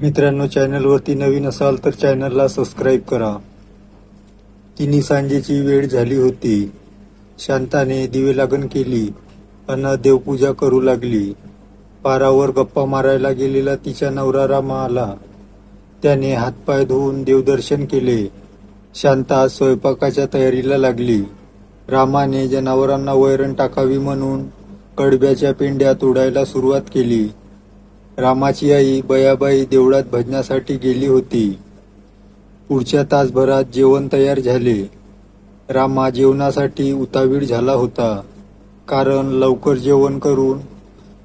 मित्रांनो, चॅनलवरती नवीन असाल तर चॅनलला सबस्क्राईब करा. तिन्ही सांजेची वेळ झाली होती. शांताने दिवे लागण केली अन देवपूजा करू लागली. पारावर गप्पा मारायला गेलेला तिचा नवरा रामा आला. त्याने हातपाय धुवून देवदर्शन केले. शांता स्वयंपाकाच्या तयारीला लागली. रामाने जनावरांना वैरण टाकावी म्हणून कडब्याच्या पेंड्या तोडायला सुरुवात केली. रामाची आई बयाबाई देवळात भजनासाठी गेली होती. पुढच्या तासभरात जेवण तयार झाले. रामा जेवणासाठी उतावीळ झाला होता, कारण लवकर जेवण करून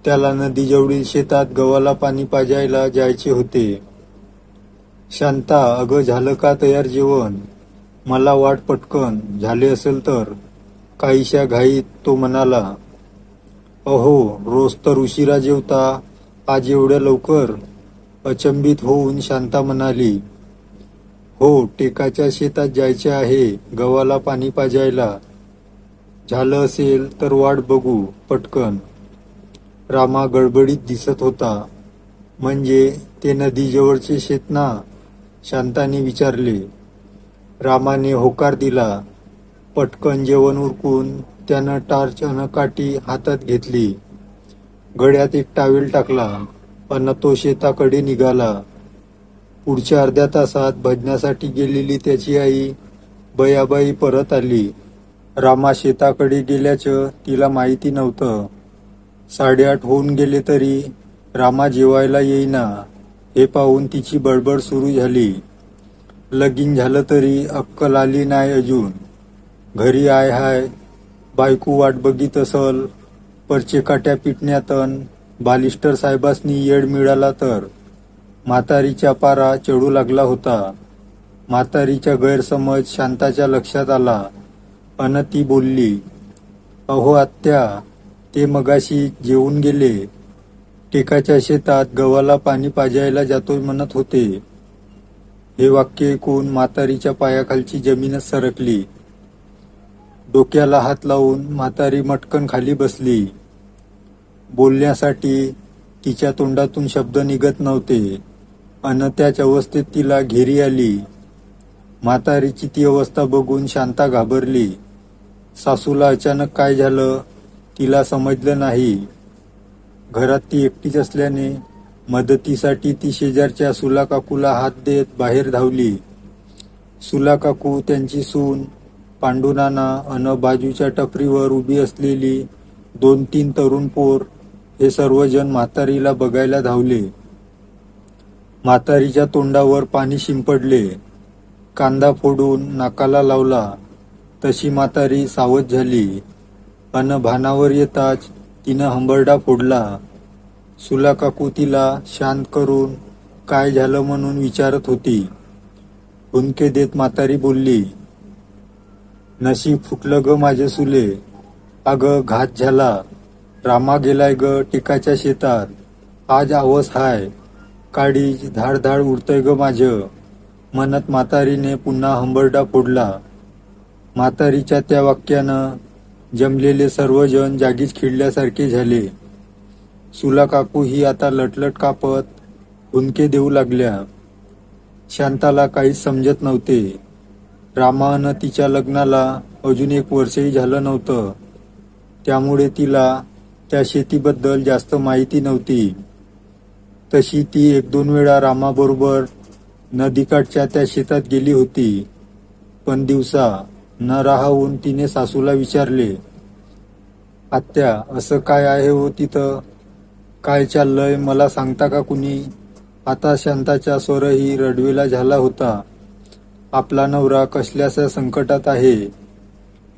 त्याला नदीजवळील शेतात गव्हाला पाणी पाजायला जायचे होते. शांता, अगं झालं का तयार जेवण? मला वाट पटकन झाले असेल तर, काहीशा घाईत तो म्हणाला. अहो, रोज तर उशिरा जेवता, आज एवढ्या लवकर? अचंबित होऊन शांता म्हणाली. हो, टेकाच्या शेतात जायचे आहे गव्हाला पाणी पाजायला. झालं असेल तर वाट बघू पटकन. रामा गडबडीत दिसत होता. म्हणजे ते नदीजवळचे शेत ना? शांताने विचारले. रामाने होकार दिला. पटकन जेवण उरकून त्यानं टार्च अन काठी हातात घेतली. गळ्यात एक टावेल टाकला अन तो शेताकडे निघाला. पुढच्या अर्ध्या तासात भजनासाठी गेलेली त्याची आई बयाबाई परत आली. रामा शेताकडे गेल्याचं तिला माहिती नव्हतं. 8:30 होऊन गेले तरी रामा जेवायला येईना. हे पाहून तिची बडबड सुरू झाली. लगीन झालं तरी अक्कल आली नाही अजून. घरी आय हाय, बायको वाट बघीत असल. परचेकाट्या पिटण्यातन बालिस्टर साहेबासनी येड मिळाला तर. म्हातारीचा पारा चढू लागला होता. म्हातारीचा गैरसमज शांताच्या लक्षात आला अन ती बोलली. अहो आत्या, ते मगाशी जेवून गेले. टेकाच्या शेतात गव्हाला पाणी पाजायला जातोय म्हणत होते. हे वाक्य ऐकून म्हातारीच्या पायाखालची जमीनच सरकली. डोक्याला हात लावून म्हातारी मटकन खाली बसली. बोलण्यासाठी तिच्या तोंडातून शब्द निघत नव्हते अन त्याच अवस्थेत तिला घेरी आली. म्हातारीची ती अवस्था बघून शांता घाबरली. सासूला अचानक काय झालं तिला समजलं नाही. घरात ती एकटीच असल्याने मदतीसाठी ती शेजारच्या सुला काकूला हात देत बाहेर धावली. सुला काकू, त्यांची सून, पांडुनाना अन बाजूच्या टपरीवर उभी असलेली 2-3 तरुण पोर हे सर्वजण म्हातारीला बघायला धावले. म्हातारीच्या तोंडावर पाणी शिंपडले. कांदा फोडून नाकाला लावला तशी म्हातारी सावध झाली अन भानावर येताच तिनं हंबरडा फोडला. सुला काकू तिला शांत करून काय झालं म्हणून विचारत होती. हुंदके देत म्हातारी बोलली. नशीब फुटलं ग माझे सुले. अगं घात झाला. रामा गेलाय ग टेकाच्या शेतात. आज आवस हाय. काळीज धाड धाड उडतंय ग माझं, म्हणत म्हातारीने पुन्हा हंबरडा फोडला. म्हातारीच्या त्या वाक्यानं जमलेले सर्वजण जागीच खिळल्यासारखे झाले. सुला काकू ही आता लटलट कापत हुंदके देऊ लागल्या. शांताला काहीच समजत नव्हते. रामा अन तिच्या लग्नाला अजून 1 वर्षही झालं नव्हतं. त्यामुळे तिला त्या शेतीबद्दल जास्त माहिती नव्हती. तशी ती 1-2 वेळा रामाबरोबर नदीकाठच्या त्या शेतात गेली होती. पण दिवसा न राहून तिने सासूला विचारले. आत्या, असं काय आहे हो तिथं? काय चाललंय मला सांगता का कुणी? आता शांताचा स्वरही रडवेला झाला होता. आपला नवरा कसल्याशा संकटात आहे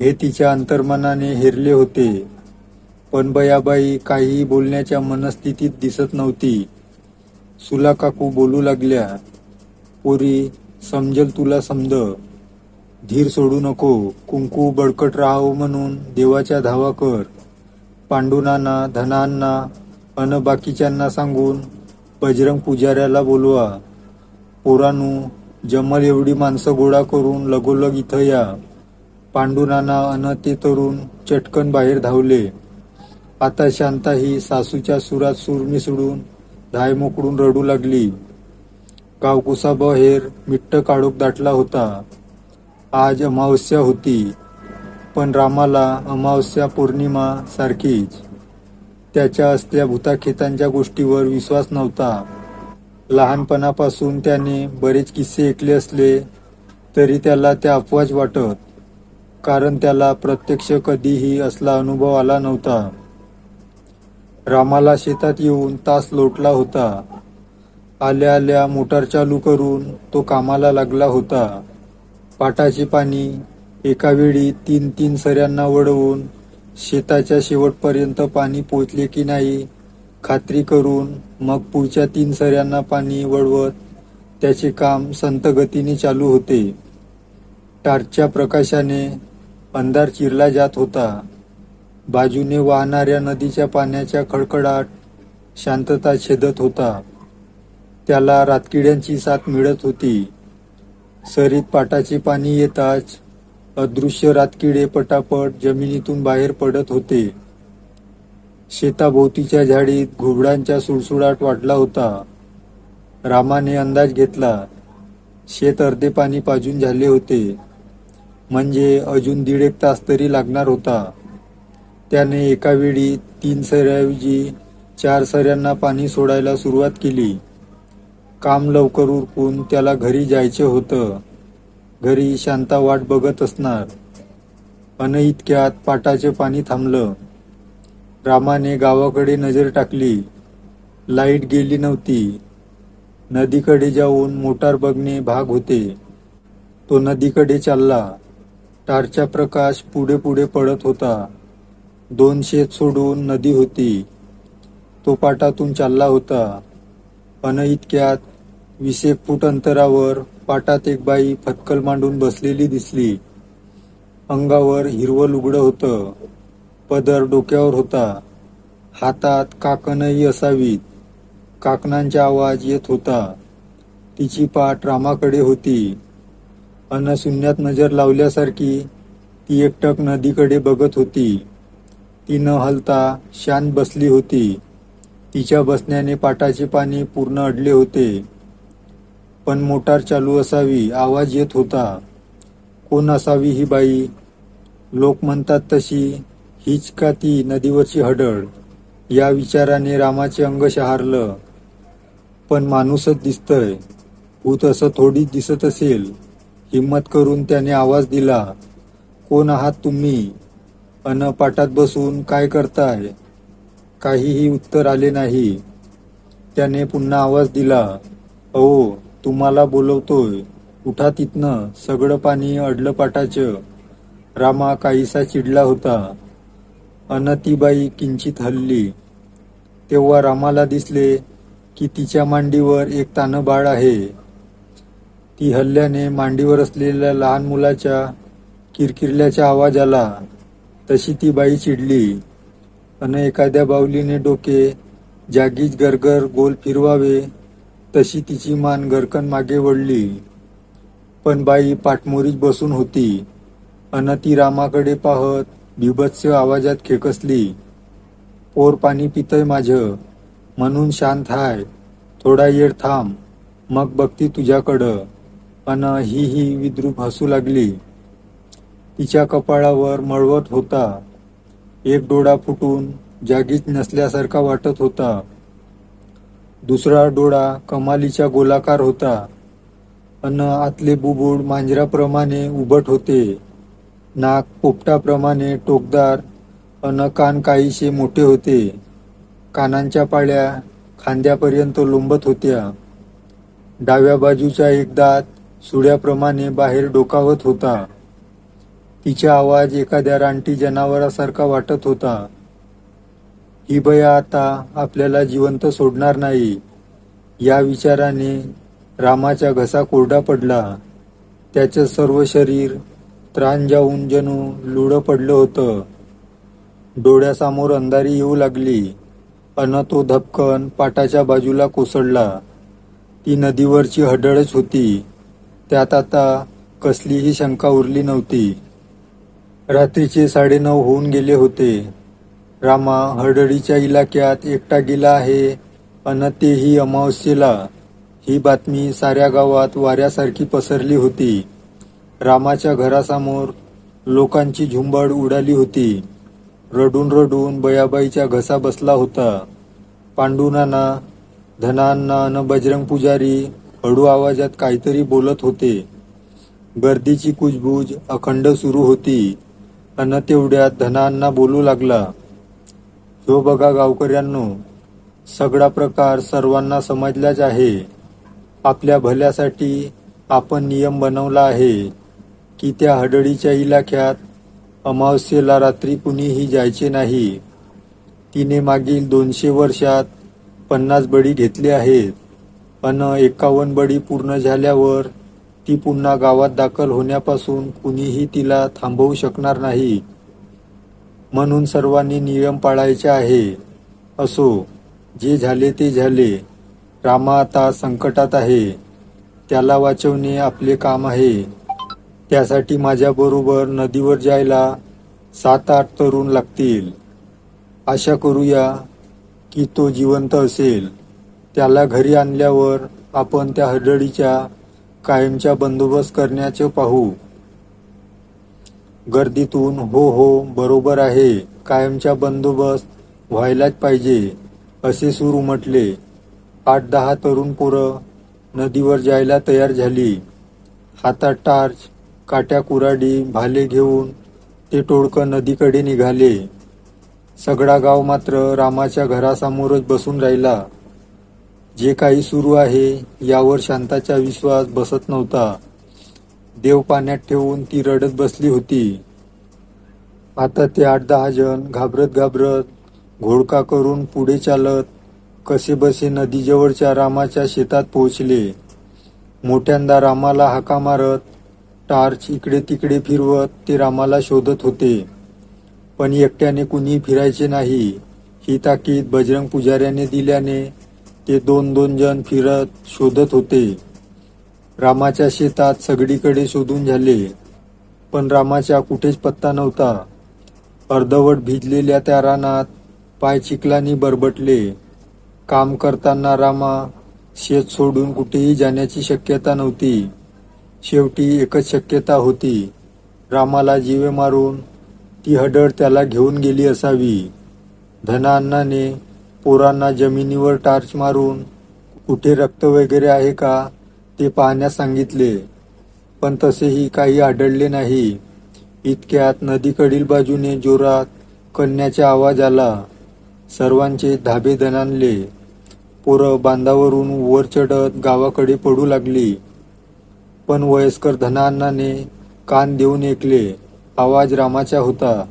हे तिच्या अंतर्मनाने हेरले होते. पण बयाबाई काहीही बोलण्याच्या मनस्थितीत दिसत नव्हती. सुला काकू बोलू लागल्या. पोरी, समजल तुला समज. धीर सोडू नको. कुंकू बळकट राहावं म्हणून देवाच्या धावा कर. पांडुनाना, धनांना अन बाकीच्यांना सांगून बजरंग पुजाऱ्याला बोलवा. पोरानू, जमल एवढी माणसं गोळा करून लगोलग इथं या. पांडुनाना अन ते तरुण चटकन बाहेर धावले. आता शांता ही सासूच्या सुरात सूर मिसळून धाय मोकडून रडू लागली. गावकुसाबाहेर मिट्ट काळोख दाटला होता. आज अमावस्या होती, पण रामाला अमावस्या पौर्णिमा सारखीच. त्याच्या असल्या भूताखेतांच्या गोष्टीवर विश्वास नव्हता. लहानपणापासून त्याने बरेच किस्से ऐकले असले तरी त्याला त्या अफवाच वाटत, कारण त्याला प्रत्यक्ष कधीही असला अनुभव आला नव्हता. रामाला शेतात येऊन तास लोटला होता. आल्या आल्या मोटार चालू करून तो कामाला लागला होता. पाटाचे पाणी एका वेळी 3-3 सऱ्यांना वळवून शेताच्या शेवटपर्यंत पाणी पोचले की नाही खात्री करून मग पुढच्या 3 सऱ्यांना पाणी वळवत त्याचे काम संथ गतीने चालू होते. टार्चच्या प्रकाशाने अंधार चिरला जात होता. बाजूने वाहणाऱ्या नदीच्या पाण्याच्या खडखडाट शांतता छेदत होता. त्याला रातकिड्यांची साथ मिळत होती. सरीत पाटाचे पाणी येताच अदृश्य रातकिडे पटापट जमिनीतून बाहेर पडत होते. शेताभोवतीच्या झाडीत घुबडांचा सुळसुळाट वाढला होता. रामाने अंदाज घेतला, शेत अर्धे पाणी पाजून झाले होते, म्हणजे अजून 1.5 तास तरी लागणार होता. त्याने एका वेळी 3 सऱ्याऐवजी 4 सऱ्यांना पाणी सोडायला सुरुवात केली. काम लवकर उरकून त्याला घरी जायचे होतं. घरी शांता वाट बघत असणार. इतक्यात पाटाचे पाणी थांबलं. रामाने गावाकडे नजर टाकली. लाईट गेली नव्हती. नदीकडे जाऊन मोटार बघणे भाग होते. तो नदीकडे चालला. टारचा प्रकाश पुढे पुढे पडत होता. 2 शेत सोडून नदी होती. तो पाटातून चालला होता. इतक्यात 20 फूट अंतरावर पाटात एक बाई फटकल मांडून बसलेली दिसली. अंगावर हिरवं लुगडं होतं. पदर डोक्यावर होता. हातात काकणही असावीत. काकणांचा आवाज येत होता. तिची पाठ रामाकडे होती. शून्यात नजर लावल्यासारखी ती एकटक नदीकडे बघत होती. ती न हलता शांत बसली होती. तिच्या बसण्याने पाटाचे पाणी पूर्ण अडले होते. पण मोटार चालू असावी, आवाज येत होता. कोण असावी ही बाई? लोक म्हणतात तशी हीच का ती नदीवरची हडळ? या विचाराने रामाचे अंग शहारलं. पण माणूसच दिसतय. भूत असं थोडीच दिसत असेल. हिम्मत करून त्याने आवाज दिला, कोण आहात तुम्ही? पाटात बसून काय करताय? काहीही उत्तर आले नाही. त्याने पुन्हा आवाज दिला, अहो, तुम्हाला बोलवतोय. उठा तिथनं, सगळं पाणी अडलं पाटाचं. रामा काहीसा चिडला होता. ती बाई किंचित हलली. तेव्हा रामाला दिसले की तिच्या मांडीवर एक तानं बाळ आहे. ती हल्ल्याने मांडीवर असलेल्या लहान मुलाच्या किरकिरल्याचा आवाज आला. तशी ती बाई चिडली. एखाद्या बाहुलीने डोके जागीच गरगर गोल फिरवावे तशी तिची मान गरकन मागे वळली. पण बाई पाठमोरीच बसून होती. ती रामाकडे पाहत बिभत्स आवाजात खेकसली, पोर पाणी पितय माझं, म्हणून शांत हाय. थोडा येळ थांब, मग बघती तुझ्याकडं. ही विद्रूप हसू लागली. तिच्या कपाळावर मळवट होता. एक डोळा फुटून जागीच नसल्यासारखा वाटत होता. दुसरा डोळा कमालीचा गोलाकार होता. आतले बुबुळ मांजराप्रमाणे उभट होते. नाक पोपटाप्रमाणे टोकदार. कान काहीसे मोठे होते. कानांच्या पाळ्या खांद्यापर्यंत लोंबत होत्या. डाव्या बाजूचा एक दात सुळ्याप्रमाणे बाहेर डोकावत होता. तिचा आवाज एखाद्या रानटी जनावरासारखा वाटत होता. ही बया आता आपल्याला जिवंत सोडणार नाही. या विचाराने रामाचा घसा कोरडा पडला. त्याचं सर्व शरीर त्राण जाऊन जणू लुळं पडलं होतं. डोळ्यासमोर अंधारी येऊ लागली. तो धपकन पाटाच्या बाजूला कोसळला. ती नदीवरची हडळच होती. त्यात आता कसलीही शंका उरली नव्हती. रात्रीचे 9:30 होऊन गेले होते. रामा हडळीच्या इलाक्यात एकटा गेला आहे, तेही अमावस्येला. ही बातमी साऱ्या गावात वाऱ्यासारखी पसरली होती. रामाच्या घरासमोर लोकांची झुंबड उडाली होती. रडून रडून बयाबाईचा घसा बसला होता. पांडुनाना, धनाअण्णा अन बजरंग पुजारी हळू आवाजात काहीतरी बोलत होते. गर्दीची कुजबूज अखंड सुरू होती. अन तेवढ्यात धनाअण्णा बोलू लागला. ह्यो बघा गावकऱ्यांनो, सगळा प्रकार सर्वांना समजलाच आहे. आपल्या भल्यासाठी आपण नियम बनवला आहे की त्या हडळीच्या इलाख्यात अमावस्येला रात्री कुणीही जायचे नाही. तिने मागील 200 वर्षात 50 बळी घेतले आहेत. अन 51 बळी पूर्ण झाल्यावर ती पुन्हा गावात दाखल होण्यापासून कुणीही तिला थांबवू शकणार नाही. म्हणून सर्वांनी नियम पाळायचे आहे. असो, जे झाले ते झाले. रामा आता संकटात आहे. त्याला वाचवणे आपले काम आहे. त्यासाठी माझ्याबरोबर नदीवर जायला 7-8 तरुण लागतील. आशा करूया की तो जिवंत असेल. त्याला घरी आणल्यावर आपण त्या हडळीच्या कायमचा बंदोबस्त करण्याचे पाहू. गर्दीतून हो हो, बरोबर आहे, कायमचा बंदोबस्त व्हायलाच पाहिजे असे सूर उमटले. 8-10 तरुण पोरं नदीवर जायला तयार झाली. हातात टार्च, काट्या, कुऱ्हाडी, भाले घेऊन ते टोळकं नदीकडे निघाले. सगळा गाव मात्र रामाच्या घरासमोरच बसून राहिला. जे काही सुरू आहे यावर शांताचा विश्वास बसत नव्हता. देव पाण्यात ठेवून ती रडत बसली होती. आता ते 8-10 जण घाबरत घाबरत घोडका करून पुढे चालत कसेबसे नदीजवळच्या रामाच्या शेतात पोहोचले. मोठ्यांदा रामाला हाका मारत, टार्च इकडे तिकडे फिरवत ते रामाला शोधत होते. पण एकट्याने कुणी फिरायचे नाही. ही ताकीद बजरंग पुजाऱ्याने दिल्याने ते 2-2 जण फिरत शोधत होते. रामाच्या शेतात सगळीकडे शोधून झाले, पण रामाच्या कुठेच पत्ता नव्हता. अर्धवट भिजलेल्या त्या रानात पाय चिखलानी बरबटले. काम करताना रामा शेत सोडून कुठेही जाण्याची शक्यता नव्हती. शेवटी एकच शक्यता होती, रामाला जीवे मारून ती हडळ त्याला घेऊन गेली असावी. धनाअण्णाने पोरांना जमिनीवर टार्च मारून कुठे रक्त वगैरे आहे का ते पाहण्यास सांगितले, पण तसेही काही आढळले नाही. इतक्यात नदीकडील बाजूने जोरात कण्याचा आवाज आला. सर्वांचे धाबे दणाणले. पोरं बांधावरून वर चढत गावाकडे पडू लागली. पण वयस्कर धनाअण्णाने कान देऊन ऐकले. आवाज रामाचा होता.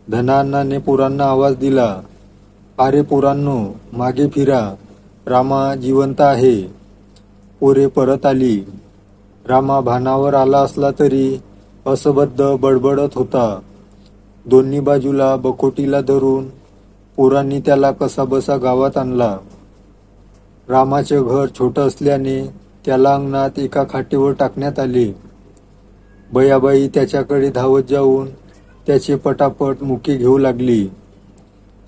धनाअण्णाने पोरांना आवाज दिला, अरे पोरांनो, मागे फिरा, रामा जिवंत आहे. पोरे परत आली. रामा भानावर आला असला तरी असबद्ध बडबडत होता. दोन्ही बाजूला बकोटीला धरून पोरांनी त्याला कसाबसा गावात आणला. रामाचे घर छोटं असल्याने त्याला अंगणात एका खाटेवर टाकण्यात आले. बयाबाई त्याच्याकडे धावत जाऊन त्याचे पटापट मुके घेऊ लागली.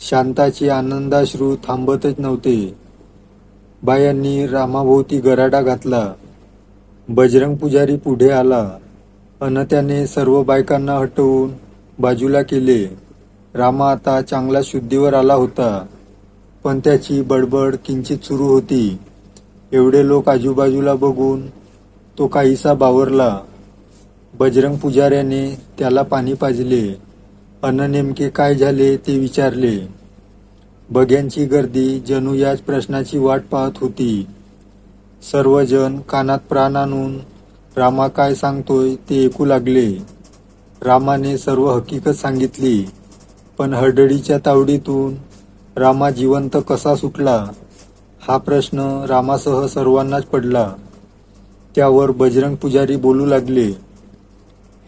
शांताचे आनंदाश्रू थांबतच नव्हते. बायांनी रामाभोवती गराडा घातला. बजरंग पुजारी पुढे आला अन त्याने सर्व बायकांना हटवून बाजूला केले. रामा आता चांगला शुद्धीवर आला होता, पण त्याची बडबड किंचित सुरू होती. एवढे लोक आजूबाजूला बघून तो काहीसा बावरला. बजरंग पुजाऱ्याने त्याला पाणी पाजले अन नेमके काय झाले ते विचारले. बघ्यांची गर्दी जणू याच प्रश्नाची वाट पाहत होती. सर्वजण कानात प्राण आणून रामा काय सांगतोय ते ऐकू लागले. रामाने सर्व हकीकत सांगितली, पण हडळीच्या तावडीतून रामा जिवंत कसा सुटला हा प्रश्न रामासह सर्वांनाच पडला. त्यावर बजरंग पुजारी बोलू लागले,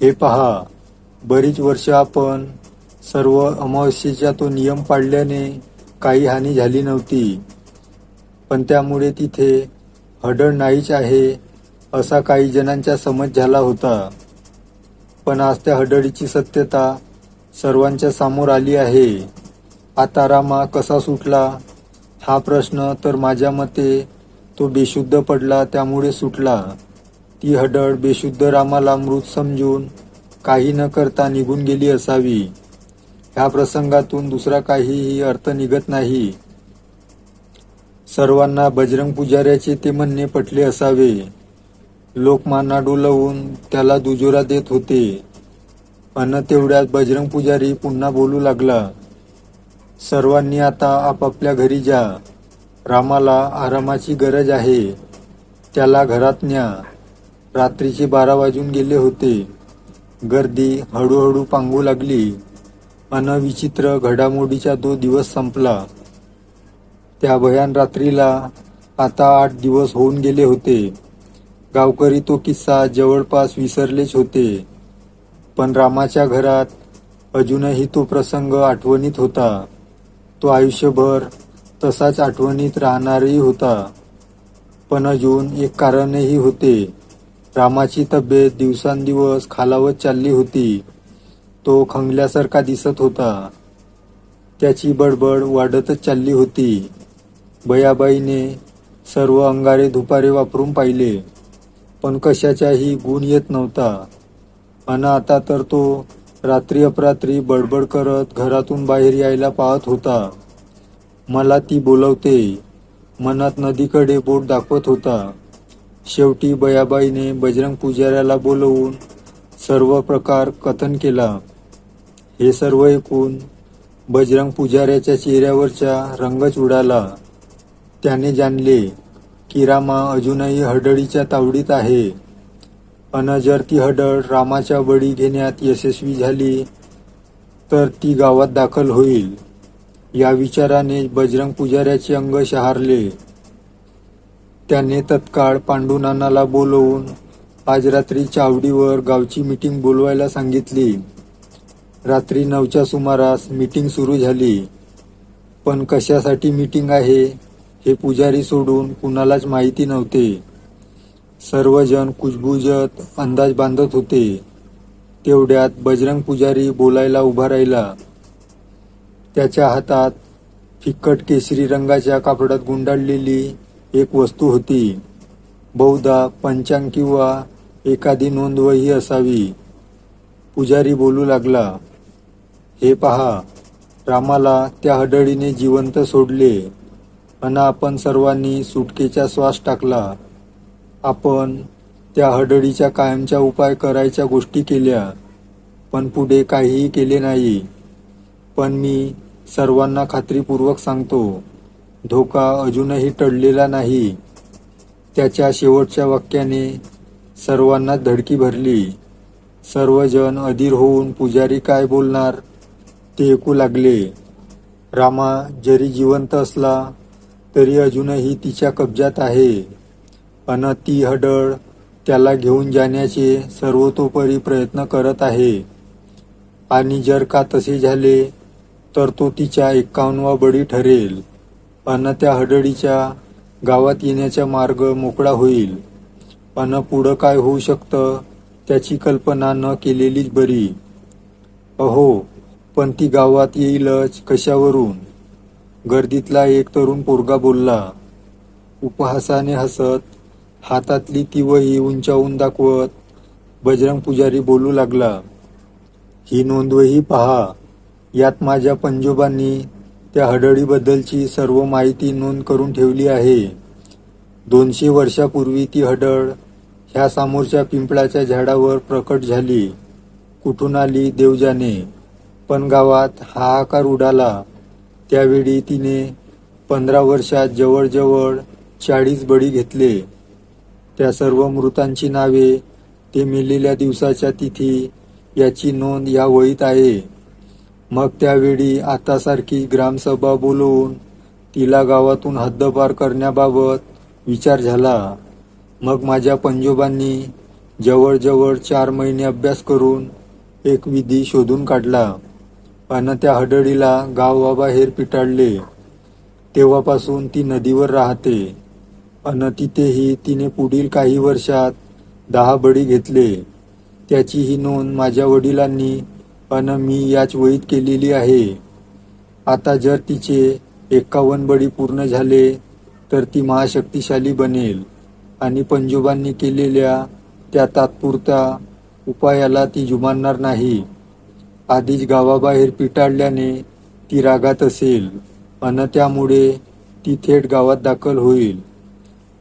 हे पहा, बरीच वर्ष आपण सर्व अमावस्येचा तो नियम पाळल्याने काही हानी झाली नव्हती, पण त्यामुळे तिथे हडळ नाहीच आहे असा काही जणांचा समज झाला होता. पण आज त्या हडळीची सत्यता सर्वांच्या समोर आली आहे. आता रामा कसा सुटला हा प्रश्न तर माझ्या मते तो बेशुद्ध पडला त्यामुळे सुटला. ती हडळ बेशुद्ध रामाला मृत समजून काही न करता निघून गेली असावी. ह्या प्रसंगातून दुसरा काहीही अर्थ निघत नाही. सर्वांना बजरंग पुजाऱ्याचे ते म्हणणे पटले असावे. लोक माना डोलवून त्याला दुजोरा देत होते. अन तेवढ्यात बजरंग पुजारी पुन्हा बोलू लागला. सर्वांनी आता आपापल्या घरी जा. रामाला आरामाची गरज आहे. त्याला घरात न्या. रात्रीचे 12 वाजून गेले होते. गर्दी हळूहळू पांगू लागली. अन विचित्र घडामोडीचा तो दिवस संपला. त्या भयान रात्रीला आता 8 दिवस होऊन गेले होते. गावकरी तो किस्सा जवळपास विसरलेच होते. पण रामाच्या घरात अजूनही तो प्रसंग आठवणीत होता. तो आयुष्यभर तसाच आठवणीत राहणारही होता. पण अजून एक कारणही होते. रामाची तब्येत दिवसांदिवस खालावत चालली होती. तो खंगल्यासारखा दिसत होता. त्याची बडबड वाढतच चालली होती. बयाबाईने सर्व अंगारे धुपारे वापरून पाहिले, पण कशाचाही गुण येत नव्हता. अन आता तर तो रात्री अपरात्री बडबड करत घरातून बाहेर यायला पाहत होता. मला ती बोलवते म्हणत नदीकडे बोट दाखवत होता. शेवटी बयाबाईने बजरंग पुजाऱ्याला बोलवून सर्व प्रकार कथन केला. हे सर्व ऐकून बजरंग पुजाऱ्याच्या चेहऱ्यावरचा रंगच उडाला. त्याने जाणले की रामा अजूनही हडळीच्या तावडीत आहे. अन जर ती हडळ रामाच्या बळी घेण्यात यशस्वी झाली तर ती गावात दाखल होईल. या विचाराने बजरंग पुजाऱ्याचे अंग शहारले. त्याने तत्काळ पांडुनानाला बोलवून आज रात्री चावडीवर गावची मीटिंग बोलवायला सांगितली. रात्री 9च्या सुमारास मीटिंग सुरू झाली. पण कशासाठी मीटिंग आहे हे पुजारी सोडून कुणालाच माहिती नव्हते. सर्वजण कुजबुजत अंदाज बांधत होते. तेवढ्यात बजरंग पुजारी बोलायला उभा राहिला. त्याच्या हातात फिक्कट केशरी रंगाच्या कापडात गुंडाळलेली एक वस्तू होती. बहुधा पंचांग किंवा एखादी नोंदवही असावी. पुजारी बोलू लागला. हे पहा, रामाला त्या हडळीने जिवंत सोडले अन आपण सर्वांनी सुटकेचा श्वास टाकला. आपण त्या हडळीच्या कायमचा उपाय करायच्या गोष्टी केल्या, पण पुढे काहीही केले नाही. पण मी सर्वांना खात्रीपूर्वक सांगतो, धोका अजूनही टळलेला नाही. त्याच्या शेवटच्या वाक्याने सर्वांनाच धडकी भरली. सर्वजण अधीर होऊन पुजारी काय बोलणार ते ऐकू लागले. रामा जरी जिवंत असला तरी अजूनही तिच्या कब्जात आहे. अन ती हडळ त्याला घेऊन जाण्याचे सर्वतोपरी प्रयत्न करत आहे. आणि जर का तसे झाले तर तो तिच्या 51वा बळी ठरेल. अन त्या हडळीच्या गावात येण्याचा मार्ग मोकळा होईल. अन पुढं काय होऊ शकतं त्याची कल्पना न केलेलीच बरी. अहो, पण ती गावात येईलच कशावरून? गर्दीतला एक तरुण पोरगा बोलला. उपहासाने हसत हातातली ती वही उंचावून दाखवत बजरंग पुजारी बोलू लागला. ही नोंदवही पहा. यात माझ्या पंजोबांनी त्या हडळीबद्दलची सर्व माहिती नोंद करून ठेवली आहे. 200 वर्षापूर्वी ती हडळ ह्या समोरच्या पिंपळाच्या झाडावर प्रकट झाली. कुठून आली देव जाणे, पण गावात हाहाकार उडाला. त्यावेळी तिने 15 वर्षात जवळजवळ 40 बळी घेतले. त्या सर्व मृतांची नावे, ते मेलेल्या दिवसाच्या तिथी याची नोंद या वहीत आहे. मग त्यावेळी आतासारखी ग्रामसभा बोलवून तिला गावातून हद्दपार करण्याबाबत विचार झाला. मग माझ्या पंजोबांनी जवळजवळ 4 महिने अभ्यास करून एक विधी शोधून काढला. अन त्या हडळीला गावाबाहेर पिटाळले. तेव्हापासून ती नदीवर राहते. अन तिथेही तिने पुढील काही वर्षात 10 बळी घेतले. त्याची ही नोंद माझ्या वडिलांनी अन मी याच वहीत केलेली आहे. आता जर तिचे 51 बळी पूर्ण झाले तर ती महाशक्तिशाली बनेल आणि पंजोबांनी केलेल्या त्या तात्पुरत्या उपायाला ती जुमानणार नाही. आधीच गावाबाहेर पिटाळल्याने ती रागात असेल अन त्यामुळे ती थेट गावात दाखल होईल.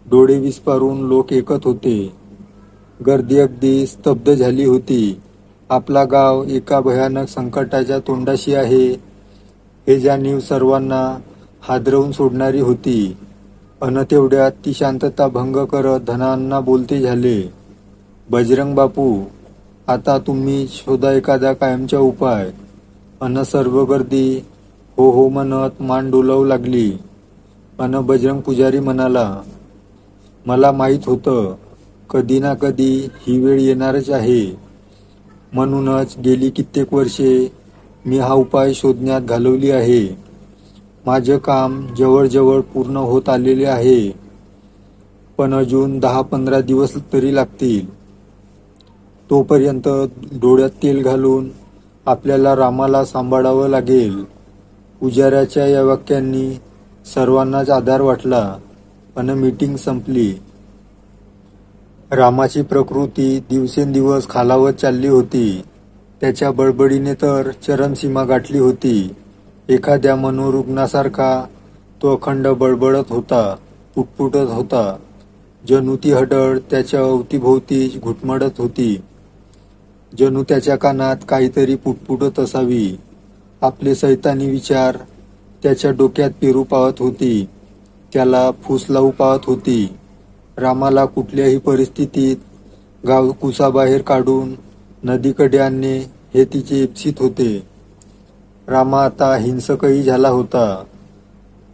डोळे विस्पारून लोक ऐकत होते. गर्दी अगदी स्तब्ध झाली होती. आपला गाव एका भयानक संकटाच्या तोंडाशी आहे हे जाणीव सर्वांना हादरवून सोडणारी होती. अन तेवढ्यात ती शांतता भंग करत धनाअण्णा बोलते झाले. बजरंग बापू, आता तुम्ही शोधा एखादा कायमचा उपाय. अन सर्व गर्दी हो हो म्हणत मान डोलावू लागली. अन बजरंग पुजारी म्हणाला, मला माहीत होतं कधी ना कधी ही वेळ येणारच आहे. म्हणूनच गेली कित्येक वर्षे मी हा उपाय शोधण्यात घालवली आहे. माझे काम जवळजवळ पूर्ण होत आलेले आहे, पण अजून 10-15 दिवस तरी लागतील. तोपर्यंत डोळ्यात तेल घालून आपल्याला रामाला सांभाळावं लागेल. पुजाऱ्याच्या या वाक्यांनी सर्वांनाच आधार वाटला अन मीटिंग संपली. रामाची प्रकृती दिवसेंदिवस खालावत चालली होती. त्याच्या बडबडीने तर चरमसीमा गाठली होती. एखाद्या मनोरुग्णासारखा तो अखंड बडबडत होता, पुटपुटत होता. जणू ती हडळ त्याच्या अवतीभोवती घुटमळत होती. जणू त्याच्या कानात काहीतरी पुटपुटत असावी. आपले सैतानी विचार त्याच्या डोक्यात पेरू पावत होती, त्याला फूस लावू पावत होती. रामाला कुठल्याही परिस्थितीत गाव कुसाबाहेर काढून नदीकडे आणणे हे तिचे इप्सित होते. रामा आता हिंसकही झाला होता.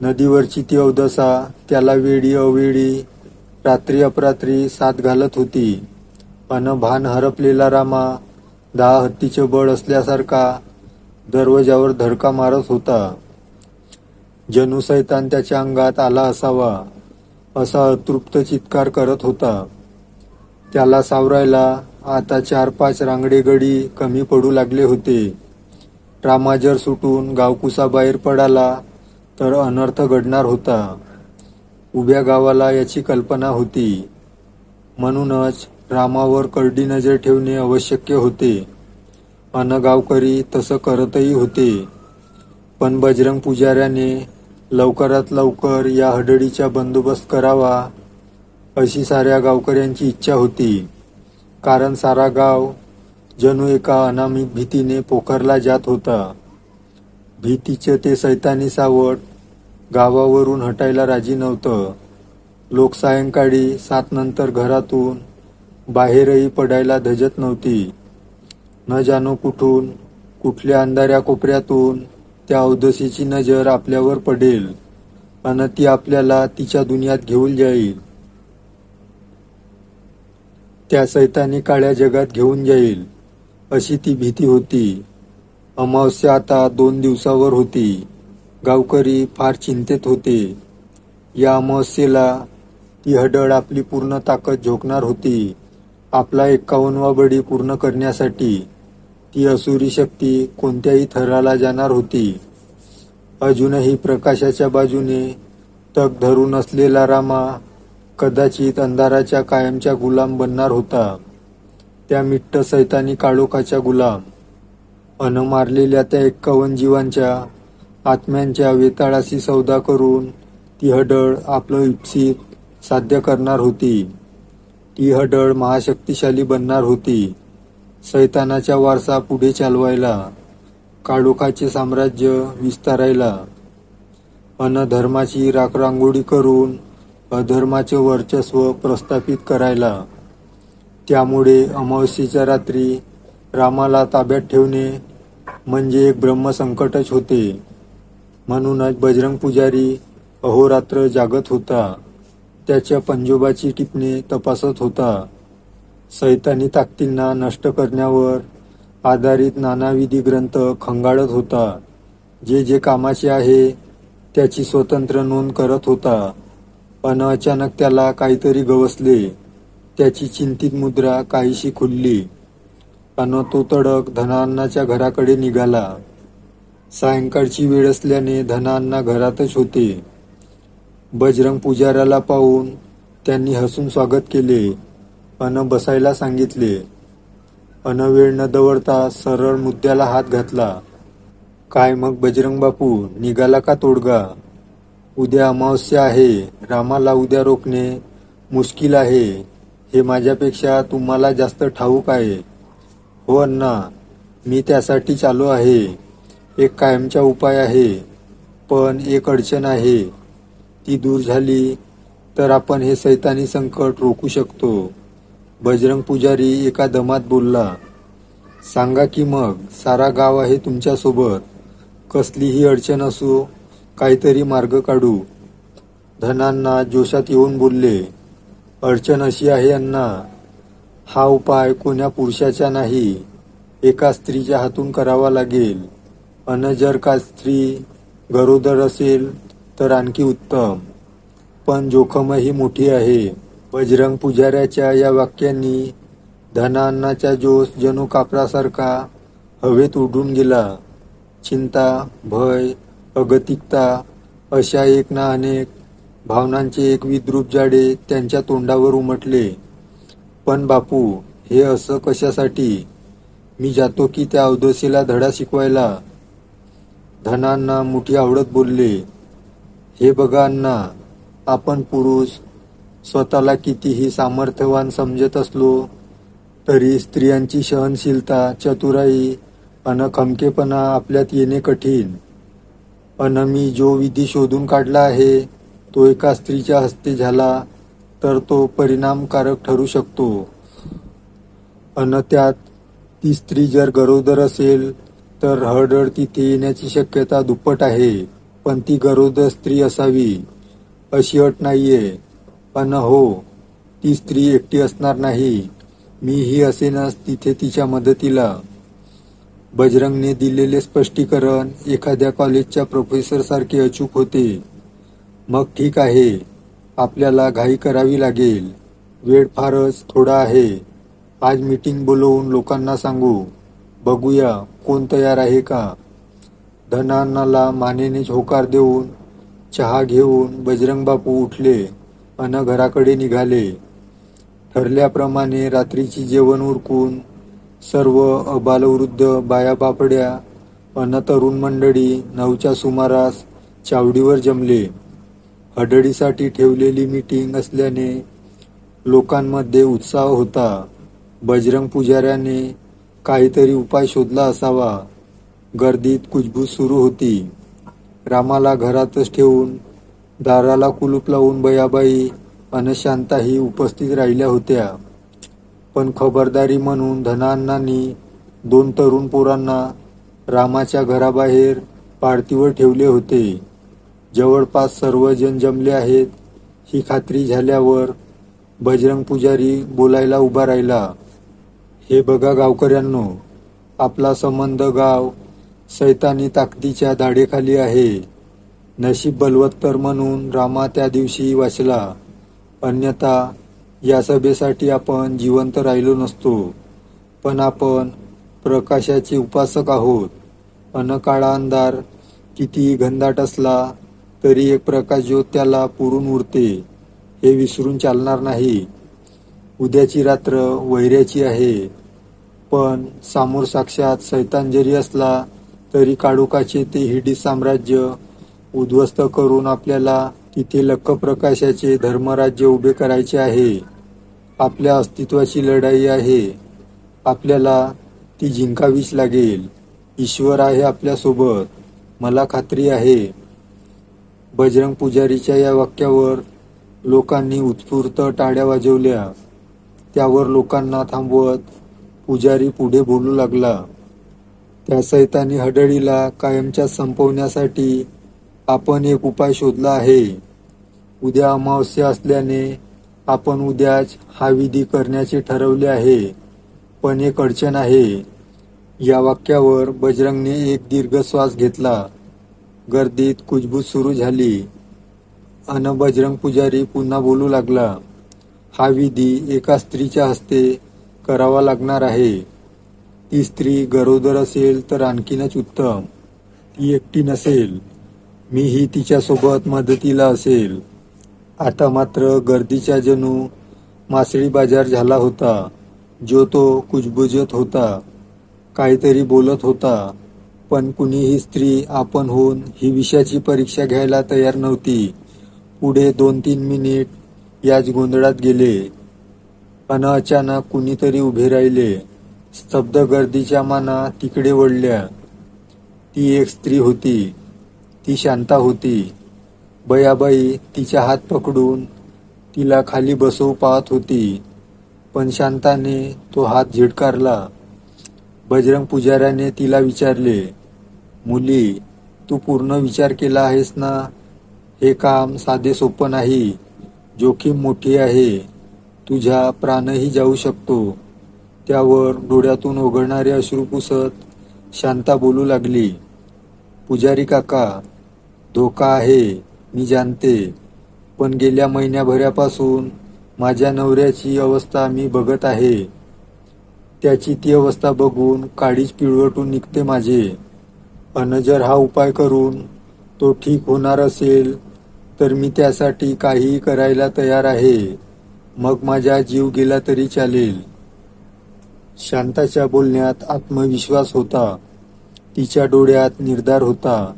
नदीवरची ती अवदसा त्याला वेळी अवेळी, रात्री अपरात्री साथ घालत होती. अन भान हरपलेला रामा 10 हत्तीचे बळ असल्यासारखा दरवाजावर धडका मारत होता. जणू सैतान त्याच्या अंगात आला असावा असा अतृप्त चित्कार करत होता. त्याला सावरायला आता 4-5 रांगडे गडी कमी पडू लागले होते. रामा जर सुटून गावकुसाबाहेर पडाला तर अनर्थ घडणार होता. उभ्या गावाला याची कल्पना होती. म्हणूनच रामावर करडी नजर ठेवणे आवश्यक होते. अन गावकरी तसं करतही होते. पण बजरंग पुजाऱ्याने लवकरात लवकर या हडळीचा बंदोबस्त करावा अशी साऱ्या गावकऱ्यांची इच्छा होती. कारण सारा गाव जणू एका अनामिक भीतीने पोखरला जात होता. भीतीचे ते सैतानी सावट गावावरून हटायला राजी नव्हतं. लोक सायंकाळी 7 नंतर घरातून बाहेरही पडायला धजत नव्हती. न जाणो कुठून, कुठल्या अंधाऱ्या कोपऱ्यातून त्या अवदसीची नजर आपल्यावर पडेल अन ती आपल्याला तिच्या दुनियात घेऊन जाईल. त्या सैतानी काळ्या जगात घेऊन जाईल अशी ती भीती होती. अमावस्या आता 2 दिवसावर होती. गावकरी फार चिंतेत होते. या अमावस्येला ती हडळ आपली पूर्ण ताकद झोकणार होती. आपला 51वा बळी पूर्ण करण्यासाठी ती असुरी शक्ती कोणत्याही थराला जाणार होती. अजूनही प्रकाशाच्या बाजूने तग धरून असलेला रामा कदाचित अंधाराच्या कायमचा गुलाम बनणार होता. त्या मिट्ट सैतानी काळोखाच्या गुलाम. अन मारलेल्या त्या 51 जीवांच्या आत्म्यांच्या वेताळाशी सौदा करून ती हडळ आपलं इप्सित साध्य करणार होती. ती हडळ महाशक्तिशाली बनणार होती. सैतानाचा वारसा पुढे चालवायला, काळोखाचे साम्राज्य विस्तारायला अन धर्माची राखरांगोळी करून अधर्माचे वर्चस्व प्रस्थापित करायला. त्यामुळे अमावस्येच्या रात्री रामाला ताब्यात ठेवणे म्हणजे एक ब्रह्मसंकटच होते. म्हणूनच बजरंग पुजारी अहोरात्र जागत होता. त्याच्या पंजोबाची टिपणे तपासत होता. सैतानी ताकदींना नष्ट करण्यावर आधारित नानाविधी ग्रंथ खंगाळत होता. जे जे कामाचे आहे त्याची स्वतंत्र नोंद करत होता. अन अचानक त्याला काहीतरी गवसले. त्याची चिंतित मुद्रा काहीशी खुलली अन तो तडक धनाअण्णाच्या घराकडे निघाला. सायंकाळची वेळ असल्याने धनाअण्णा घरातच होते. बजरंग पुजाऱ्याला पाहून त्यांनी हसून स्वागत केले अन बसायला सांगितले. अन वेळ न दवडता सरळ मुद्द्याला हात घातला. काय मग बजरंग बापू, निघाला का तोडगा? उद्या अमावस्या आहे. रामाला उद्या रोखणे मुश्किल आहे हे माझ्यापेक्षा तुम्हाला जास्त ठाऊक आहे. हो अण्णा, मी त्यासाठीच आलो आहे. एक कायमचा उपाय आहे, पण एक अडचण आहे. ती दूर झाली तर आपण हे सैतानी संकट रोखू शकतो. बजरंग पुजारी एका दमात बोलला. सांगा की मग, सारा गाव आहे तुमच्यासोबत. कसलीही अडचण असो, काहीतरी मार्ग काढू. धनांना जोशात येऊन बोलले. अडचण अशी आहे अण्णा, हा उपाय कोण्या पुरुषाचा नाही, एका स्त्रीच्या हातून करावा लागेल. अन जर का स्त्री गरोदर असेल तर आणखी उत्तम, पण जोखमही मोठी आहे. बजरंग पुजाऱ्याच्या या वाक्यांनी धनान्नाचा जोश जणू कापरासारखा हवेत उडून गेला. चिंता, भय, अगतिकता अशा एक ना अनेक भावनांचे एक विद्रूप जाडे त्यांच्या तोंडावर उमटले. पण बापू, हे असं कशासाठी? मी जातो की त्या अवधूशीला धडा शिकवायला? धनांना मुठी आवडत बोलले. हे बघा अण्णा, आपण पुरुष स्वतःला कितीही सामर्थ्यवान समजत असलो तरी स्त्रियांची सहनशीलता, चतुराई अन खमकेपणा आपल्यात येणे कठीण. अन मी जो विधी शोधून काढला आहे तो एका स्त्रीच्या हस्ते झाला तर तो परिणामकारक ठरू शकतो. अन त्यात ती स्त्री जर गरोदर असेल तर हळहळ तिथे येण्याची शक्यता दुप्पट आहे. पण ती गरोदर स्त्री असावी अशी अट नाहीये. अन हो, ती स्त्री एकटी असणार नाही. मीही असेनच तिथे तिच्या मदतीला. बजरंगने दिलेले स्पष्टीकरण एखाद्या कॉलेजच्या प्रोफेसरसारखे अचूक होते. मग ठीक आहे, आपल्याला घाई करावी लागेल. वेळ फारच थोडा आहे. आज मीटिंग बोलवून लोकांना सांगू. बघूया कोण तयार आहे का. धनान्नाला मानेनेच होकार देऊन चहा घेऊन बजरंग बापू उठले अन घराकडे निघाले. ठरल्याप्रमाणे रात्रीची जेवण उरकून सर्व अबालवृद्ध, बायाबापड्या अन तरुण मंडळी 9च्या सुमारास चावडीवर जमले. हडळीसाठी ठेवलेली मीटिंग असल्याने लोकांमध्ये उत्साह होता. बजरंग पुजाऱ्याने काहीतरी उपाय शोधला असावा. गर्दीत कुजबूज सुरू होती. रामाला घरातच ठेवून दाराला कुलूप लावून बयाबाई अन शांताही उपस्थित राहिल्या होत्या. पण खबरदारी म्हणून धनान्नांनी 2 तरुण पोरांना रामाच्या घराबाहेर पाळतीवर ठेवले होते. जवळपास सर्वजण जमले आहेत ही खात्री झाल्यावर बजरंग पुजारी बोलायला उभा राहिला. हे बघा गावकऱ्यांनो, आपला संबंध गाव सैतानी ताकदीच्या दाढेखाली आहे. नशीब बलवत्तर म्हणून रामा त्या दिवशी वाचला, अन्यथा या सभेसाठी आपण जिवंत राहिलो नसतो. पण आपण प्रकाशाचे उपासक आहोत. अन काळा अंधार कितीही घनदाट असला तरी एक प्रकाशज्योत त्याला पुरून उरते, हे विसरून चालणार नाही. उद्याची रात्र वैऱ्याची आहे, पण सामोर साक्षात सैतान जरी असला तरी काळोखाचे ते हिडीस साम्राज्य उद्ध्वस्त करून आपल्याला तिथे लख्ख प्रकाशाचे धर्मराज्य उभे करायचे आहे. आपल्या अस्तित्वाची लढाई आहे. आपल्याला ती जिंकावीच लागेल. ईश्वर आहे आपल्यासोबत, मला खात्री आहे. बजरंग पुजारीच्या या वाक्यावर लोकांनी उत्स्फूर्त टाळ्या वाजवल्या. त्यावर लोकांना थांबवत पुजारी पुढे बोलू लागला. त्या सैतानी हडळीला कायमच्या संपवण्यासाठी आपण एक उपाय शोधला आहे. उद्या अमावस्या असल्याने आपण उद्याच हा विधी करण्याचे ठरवले आहे. पण एक अडचण आहे. या वाक्यावर बजरंगने एक दीर्घ श्वास घेतला. गर्दीत कुजबूज सुरू झाली. अन बजरंग पुजारी पुन्हा बोलू लागला. हा विधी एका स्त्रीच्या हस्ते करावा लागणार आहे. ती स्त्री गरोदर असेल तर आणखीनच उत्तम. ती एकटी नसेल. मीही तिच्यासोबत मदतीला असेल. आता मात्र गर्दीचा जणू मासळी बाजार झाला होता. जो तो कुजबुजत होता, काहीतरी बोलत होता, पण कुणीही स्त्री आपण होऊन ही विषयाची परीक्षा घ्यायला तयार नव्हती. पुढे 2-3 मिनिट याच गोंधळात गेले. अचानक कुणीतरी उभे राहिले. स्तब्ध गर्दीच्या माना तिकडे वळल्या. ती एक स्त्री होती. ती शांता होती. बयाबाई तिचा हात पकडून तिला खाली बसवू पाहत होती, पण शांताने तो हात झिडकारला. बजरंग पुजाऱ्याने तिला विचारले, मुली, तू पूर्ण विचार केला आहेस ना? हे काम साधे सोपं नाही. जोखीम मोठी आहे. तुझा प्राणही जाऊ शकतो. त्यावर डोळ्यातून ओघळणारे अश्रू पुसत शांता बोलू लागली. पुजारी काका, धोका आहे, मी जाणते. पण गेल्या महिन्याभरापासून माझ्या नवऱ्याची अवस्था मी बघत आहे. त्याची ती अवस्था बघून काळीच पिळवटून निघते माझे. जर हा उपाय करून तो ठीक होणार असेल तर मी त्यासाठी काहीही करायला तयार आहे. मग माझा जीव गेला तरी चालेल. शांताच्या बोलण्यात आत्मविश्वास होता. तिच्या डोळ्यात निर्धार होता.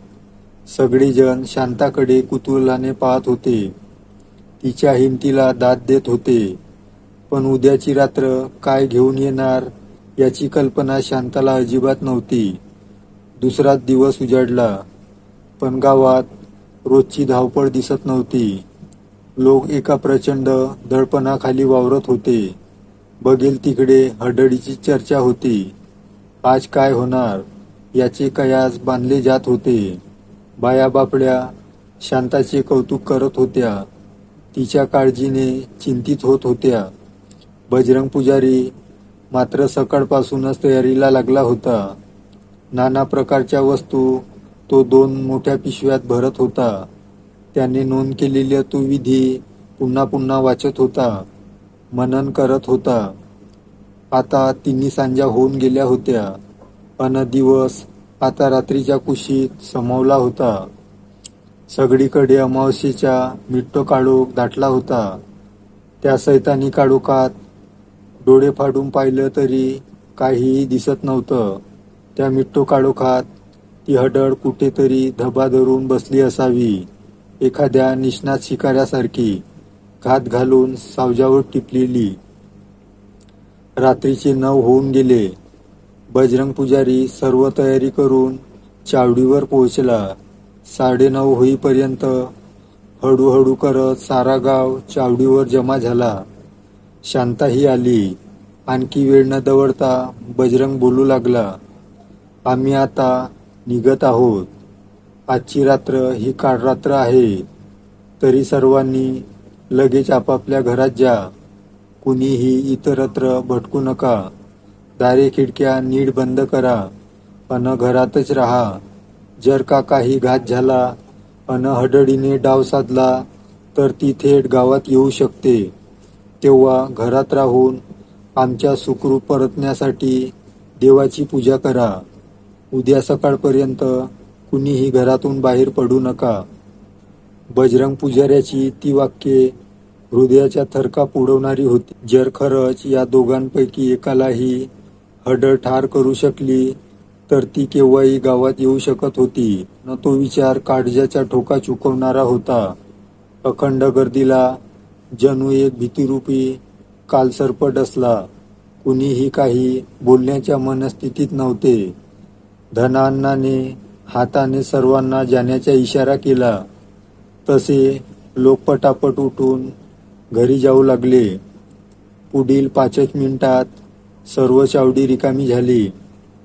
सगळेजण शांताकडे कुतूहलाने पाहत होते. तिच्या हिमतीला दाद देत होते. पण उद्याची रात्र काय घेऊन येणार याची कल्पना शांताला अजिबात नव्हती. दुसराच दिवस उजाडला, पण गावात रोजची धावपळ दिसत नव्हती. लोक एका प्रचंड दडपणाखाली वावरत होते. बघेल तिकडे हडळीची चर्चा होती. आज काय होणार याचे कयास बांधले जात होते. बाया बापड्या शांताचे कौतुक करत होत्या. तिच्या काळजीने चिंतित होत होत्या. बजरंग पुजारी मात्र सकाळपासूनच तयारीला लागला होता. नाना प्रकारच्या वस्तू तो 2 मोठ्या पिशव्यात भरत होता. त्याने नोंद केलेल्या तो विधी पुन्हा पुन्हा वाचत होता, मनन करत होता. आता 3 सांजा होऊन गेल्या होत्या. दिवस आता रात्रीच्या कुशीत समवला होता. सगळीकडे अमावस्येचा मिट्ट काळोख दाटला होता. त्या सैतानी काळोखात डोळे फाडून पाहिलं तरी काहीही दिसत नव्हतं. त्या मिट्टो काळोखात ती हडळ कुठेतरी धबा धरून बसली असावी, एखाद्या निष्णात शिकाऱ्यासारखी, घात घालून सावजावर टिपलेली. रात्रीचे 9 होऊन गेले. बजरंग पुजारी सर्व तयारी करून चावडीवर पोहोचला. 9:30 होईपर्यंत हळूहळू करत सारा गाव चावडीवर जमा झाला. शांताही आली. आणखी वेळ न दवडता बजरंग बोलू लागला, आम्ही आता निघत आहोत. आजची रात्र ही काळरात्र आहे. तरी सर्वांनी लगेच आपापल्या घरात जा. कुणीही इतरत्र भटकू नका. दारे खिडक्या नीट बंद करा घरातच राहा. जर का काही घात झाला हडळीने डाव साधला तर ती थेट गावात येऊ शकते. तेव्हा घरात राहून आमच्या सुखरूप परतण्यासाठी देवाची पूजा करा. उद्या सकाळपर्यंत कुणीही घरातून बाहेर पडू नका. बजरंग पुजाऱ्याची ती वाक्ये हृदयाच्या थरकाप उडवणारी होती. जर खरंच या दोघांपैकी एकालाही हडळ ठार करू शकली तर ती केव्हाही गावात येऊ शकत होती. तो विचार काळजाचा ठोका चुकवणारा होता. अखंड गर्दीला जणू एक भीतिरूपी कालसर्प डसला. कुणीही काही बोलण्याच्या मनस्थितीत नव्हते. धनान्नाने हाताने सर्वांना जाण्याचा इशारा केला. तसे लोक पटापट उठून घरी जाऊ लागले. पुढील 5 मिनिटात सर्व चावडी रिकामी झाली.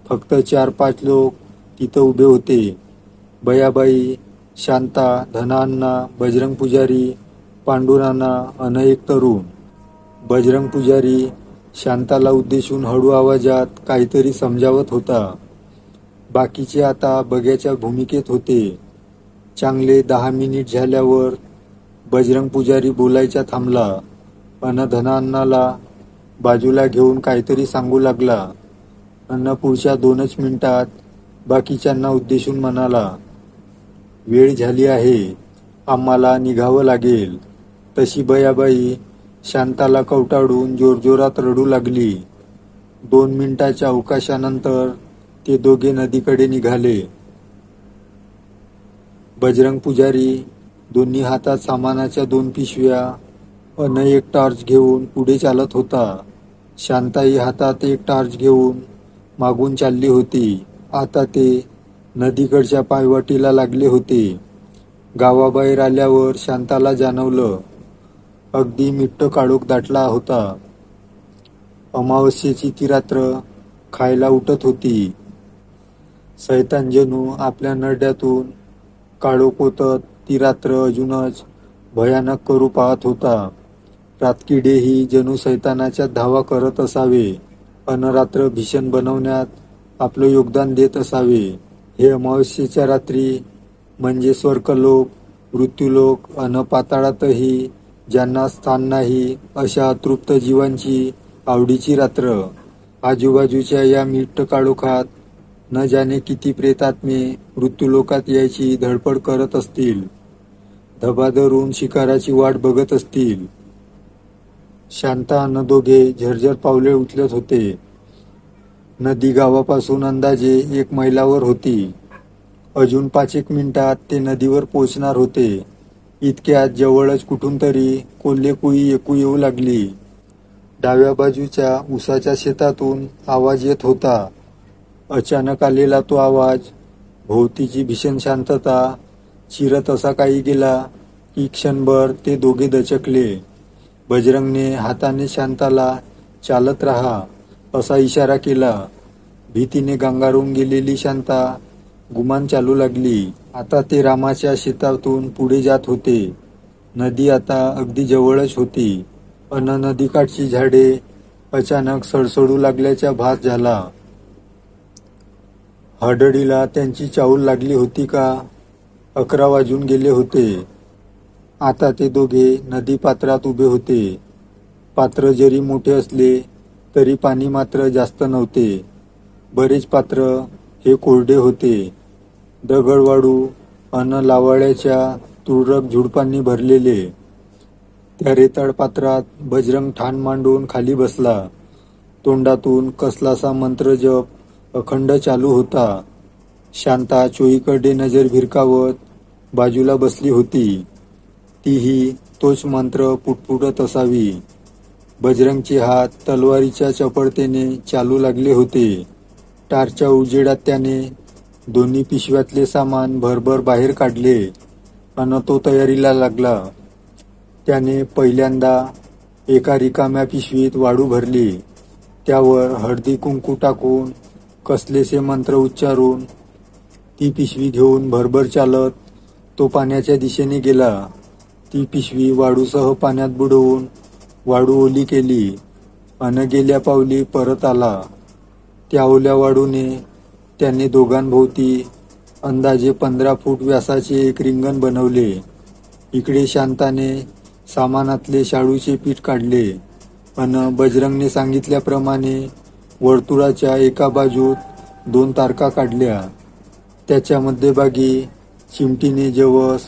फक्त 4-5 लोक तिथं उभे होते. बयाबाई, शांता, धनान्ना, बजरंग पुजारी, पांडुनाना अन एक तरुण. बजरंग पुजारी शांताला उद्देशून हळू आवाजात काहीतरी समजावत होता. बाकीचे आता बघ्याच्या भूमिकेत होते. चांगले 10 मिनिट झाल्यावर बजरंग पुजारी बोलायचा थांबला. धनान्नाला बाजूला घेऊन काहीतरी सांगू लागला. पुढच्या 2च मिनिटात बाकीच्यांना उद्देशून म्हणाला, वेळ झाली आहे, आम्हाला निघावं लागेल. तशी बयाबाई शांताला कवटाळून जोरजोरात रडू लागली. 2 मिनिटाच्या अवकाशानंतर ते दोघे नदीकडे निघाले. बजरंग पुजारी दोन्ही हातात सामानाच्या 2 पिशव्या अन एक टॉर्च घेऊन पुढे चालत होता. शांताई हातात एक टॉर्च घेऊन मागून चालली होती. आता ते नदीकडच्या पायवाटीला लागले होते. गावाबाहेर आल्यावर शांताला जाणवलं, अगदी मिट्ट काळोख दाटला होता. अमावस्येची ती रात्र खायला उठत होती. सैतान जणू आपल्या नरड्यातून काळोख ओतत ती रात्र अजूनच भयानक करू पाहत होता. रातकिडेही जणू सैतानाच्या धावा करत असावे अन रात्र भीषण बनवण्यात आपलं योगदान देत असावे. हे अमावस्येच्या रात्री म्हणजे स्वर्गलोक, मृत्यूलोक अन पाताळातही ज्यांना स्थान नाही अशा अतृप्त जीवांची आवडीची रात्र. आजूबाजूच्या या मिट्ट काळोखात न जाणे किती प्रेतात्मे मृत्यूलोकात यायची धडपड करत असतील, धबाधरून शिकाराची वाट बघत असतील. शांता अन दोघे झरझर पावले उचलत होते. नदी गावापासून अंदाजे 1 मैलावर होती. अजून 5-1 मिनिटात ते नदीवर पोचणार होते. इतक्यात जवळच कुठून तरी कोल्हेकुई ऐकू येऊ लागली. डाव्या बाजूच्या उसाच्या शेतातून आवाज येत होता. अचानक आलेला तो आवाज भोवतीची भीषण शांतता चिरत असा काही गेला की क्षणभर ते दोघे दचकले. बजरंगने हाताने शांताला चालत राहा असा इशारा केला. भीतीने गांगारून गेलेली शांता गुमान चालू लागली. आता ते रामाच्या शेतातून पुढे जात होते. नदी आता अगदी जवळच होती अन नदीकाठची झाडे अचानक सडसडू लागल्याचा भास झाला. हडडीला त्यांची चाहूल लागली होती का? 11 वाजून गेले होते. आता ते दोघे नदी पात्रात उभे होते. पात्र जरी मोठे असले तरी पाणी मात्र जास्त नव्हते. बरेच पात्र हे कोरडे होते. दगडवाळू अन लावाळ्याच्या तुरळक झुडपांनी भरलेले. त्या रेताळ पात्रात बजरंग ठाण मांडून खाली बसला. तोंडातून कसलासा मंत्रजप अखंड चालू होता. शांता चोहीकडे नजर भिरकावत बाजूला बसली होती. तीही तोच मंत्र पुटपुटत असावी. बजरंगचे हात तलवारीच्या चपळतेने चालू लागले होते. टारच्या उजेडात त्याने दोन्ही पिशव्यातले सामान भरभर बाहेर काढले अन तो तयारीला लागला. त्याने पहिल्यांदा एका रिकाम्या पिशवीत वाळू भरली. त्यावर हळदी कुंकू टाकून कसलेसे मंत्र उच्चारून ती पिशवी घेऊन भरभर चालत तो पाण्याच्या दिशेने गेला. ती पिशवी वाळूसह पाण्यात बुडवून वाळू ओली केली अन गेल्या पावली परत आला. त्या ओल्या वाळूने त्याने दोघांभोवती अंदाजे 15 फूट व्यासाचे एक रिंगण बनवले. इकडे शांताने सामानातले शाळूचे पीठ काढले अन बजरंगने सांगितल्याप्रमाणे वर्तुळाच्या एका बाजूत 2 तारका काढल्या. त्याच्या मध्यभागी चिमटीने जवस,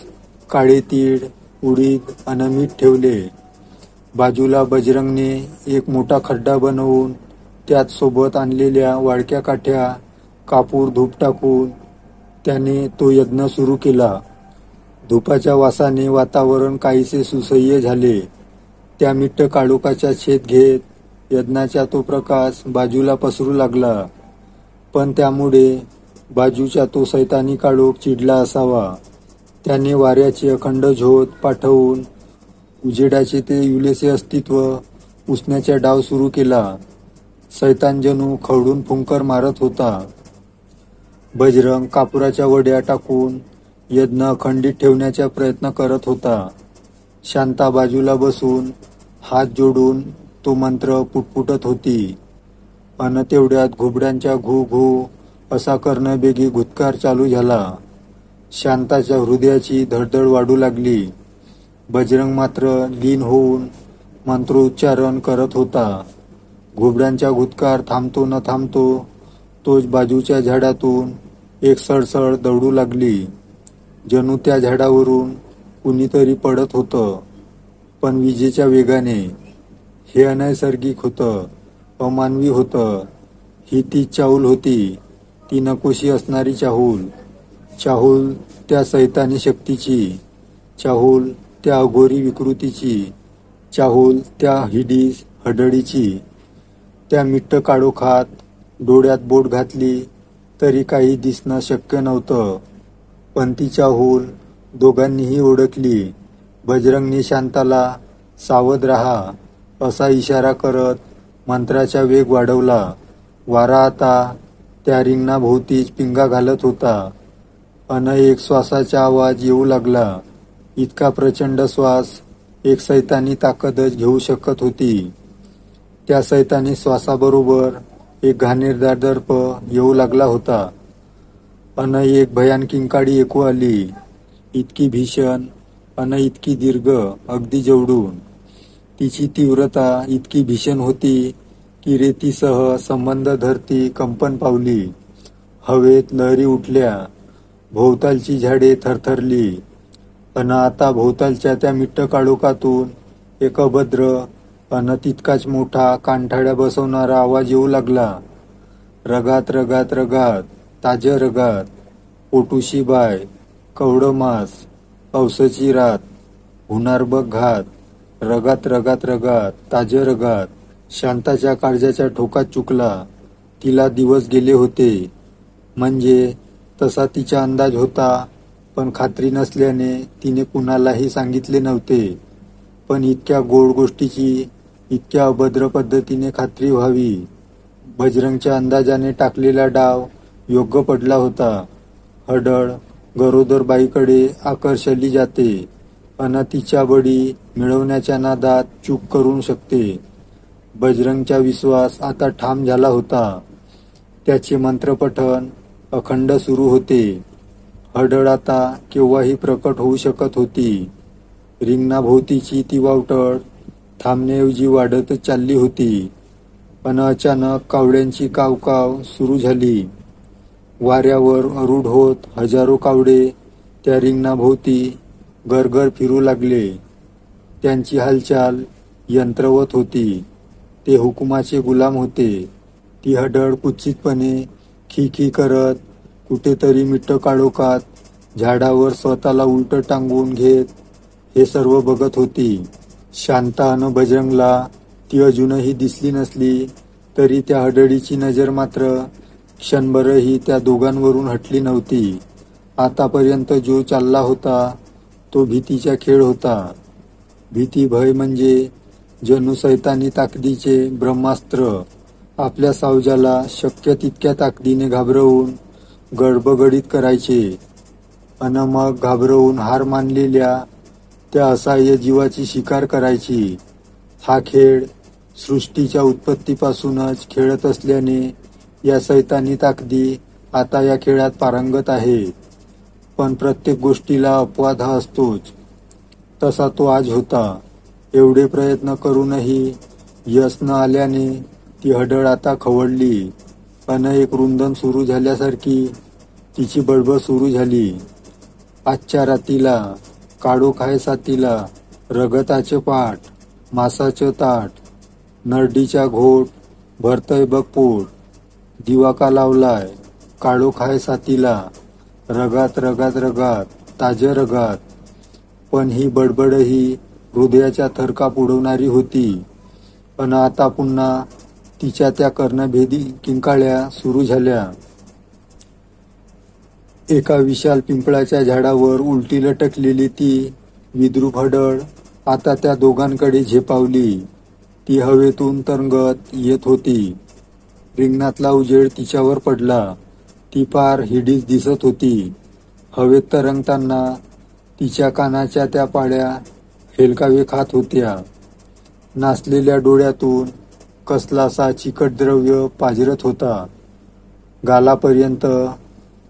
काळे तीळ, उडीद अन मीठ ठेवले. बाजूला बजरंगने एक मोठा खड्डा बनवून त्यात सोबत आणलेल्या वाळक्या काठ्या, कापूर, धूप टाकून त्याने तो यज्ञ सुरू केला. धुपाच्या वासाने वातावरण काहीसे सुसह्य झाले. त्या मिट्ट काळोखाचा छेद घेत यज्ञाचा तो प्रकाश बाजूला पसरू लागला. पण त्यामुळे बाजूचा तो सैतानी काळोख चिडला असावा. त्याने वाऱ्याचे अखंड झोत पाठवून उजेडाचे ते युलेसे अस्तित्व पुसण्याचा डाव सुरू केला. सैतान जणू खवडून फुंकर मारत होता. बजरंग कापुराच्या वड्या टाकून यज्ञ अखंडित ठेवण्याचा प्रयत्न करत होता. शांता बाजूला बसून हात जोडून तो मंत्र पुटपुटत होती अन तेवढ्यात घुबडांच्या घू घू असा कर्णबेगी घुतकार चालू झाला. शांताच्या हृदयाची धडधड वाढू लागली. बजरंग मात्र लीन होऊन मंत्रोच्चारण करत होता. घुबडांचा घुतकार थांबतो न थांबतो तोच बाजूच्या झाडातून एक सळसळ दौडू लागली. जणू त्या झाडावरून कुणीतरी पडत होतं. पण विजेच्या वेगाने. हे अनैसर्गिक होतं, अमानवी होतं. ही ती चाहूल होती, ती नकोशी असणारी चाहूल. चाहूल त्या सैतानी शक्तीची, चाहूल त्या अघोरी विकृतीची, चाहूल त्या हिडीस हडळीची. त्या मिट्ट काळोखात डोळ्यात बोट घातली तरी काही दिसणं शक्य नव्हतं. पण ती चाहूल दोघांनीही ओळखली. बजरंगने शांताला सावध राहा असा इशारा करत मंत्राचा वेग वाढवला. वारा आता त्या रिंगणाभोवतीच पिंगा घालत होता. एक श्वासाचा आवाज येऊ लागला. इतका प्रचंड श्वास एक सैतानी ताकदच घेऊ शकत होती. त्या सैतानी श्वासाबरोबर एक घाणेरदार दर्प येऊ लागला होता. एक भयान किंकाळी ऐकू आली. इतकी भीषण इतकी दीर्घ, अगदी जवळून. तिची तीव्रता इतकी भीषण होती की रेतीसह संबंध धरती कंपन पावली. हवेत लहरी उठल्या, भोवतालची झाडे थरथरली. आता भोवतालच्या त्या मिट्ट काळोखातून एक अभद्र तितकाच मोठा कानठाळ्या बसवणारा आवाज येऊ लागला. रगात रगात रगात, ताजं रगात, पोटुशी बाय, कवडं मांस, पावसाची रात, होणार बघ घात. रगात रगात रगात, ताजं रगात. शांताच्या काळजाच्या ठोकात चुकला. तिला दिवस गेले होते. म्हणजे तसा तिचा अंदाज होता, पण खात्री नसल्याने तिने कुणालाही सांगितले नव्हते. पण इतक्या गोड गोष्टीची इतक्या अभद्र पद्धतीने खात्री व्हावी. बजरंगच्या अंदाजाने टाकलेला डाव योग्य पडला होता. हडळ गरोदर बाईकडे आकर्षली जाते तिच्या बळी मिळवण्याच्या नादात चूक करू शकते. बजरंगचा विश्वास आता ठाम झाला होता. त्याचे मंत्रपठण अखंड सुरू होते. हडळ आता केव्हाही प्रकट होऊ शकत होती. रिंगणाभोवतीची ती वावटळ थांबण्याऐवजी वाढतच चालली होती. अचानक कावड्यांची कावकाव सुरू झाली. वाऱ्यावर आरूढ होत हजारो कावडे त्या रिंगणाभोवती गरगर फिरू लागले. त्यांची हालचाल यंत्रवत होती. ते हुकुमाचे गुलाम होते. ती हडळ कुत्सितपणे खी खी करत कुठेतरी मिट्ट काळोखात झाडावर स्वतःला उलट टांगून घेत हे सर्व बघत होती. शांता बजरंगला ती अजूनही दिसली नसली तरी त्या हडळीची नजर मात्र क्षणभरही त्या दोघांवरून हटली नव्हती. आतापर्यंत जो चालला होता तो भीतीचा खेळ होता. भीती भय म्हणजे जणू सैतानी ताकदीचे ब्रह्मास्त्र आपल्या सावजाला शक्य तितक्या ताकदीने घाबरवून गडबगडीत करायचे. मग घाबरवून हार मानलेल्या त्या असहाय्य जीवाची शिकार करायची. हा खेळ सृष्टीच्या उत्पत्तीपासूनच खेळत असल्याने या सैतानी ताकदी आता या खेळात पारंगत आहे. पण प्रत्येक गोष्टीला अपवाद हा असतोच. तसा तो आज होता. एवढे प्रयत्न करूनही यश न आल्याने ती हडळ आता खवळली. एक रुंदन सुरू झाल्यासारखी तिची बडबड सुरू झाली. आजच्या रातीला काळोख आहे सातीला, रगताचे पाठ, मासाचं ताट, नरडीचा घोट, भरतय बघ पोट, दिवा का लावलाय, काळोख आहे सातीला, रगात रगात रगात, ताजं रगात. पण ही बडबडही हृदयाच्या थरकाप उडवणारी होती. आता पुन्हा तिच्या त्या कर्णभेदी किंकाळ्या सुरू झाल्या. एका विशाल पिंपळाच्या झाडावर उलटी लटकलेली ती विद्रूप हडळ आता त्या दोघांकडे झेपावली. ती हवेतून तरंगत येत होती. रिंगणातला उजेड तिच्यावर पडला. ती फार हिडीस दिसत होती. हवेत तरंगताना तिच्या कानाच्या त्या पाड्या हेलकावे खात होत्या. नासलेल्या डोळ्यातून कसलासा चिकट द्रव्य पाझरत होता. गालापर्यंत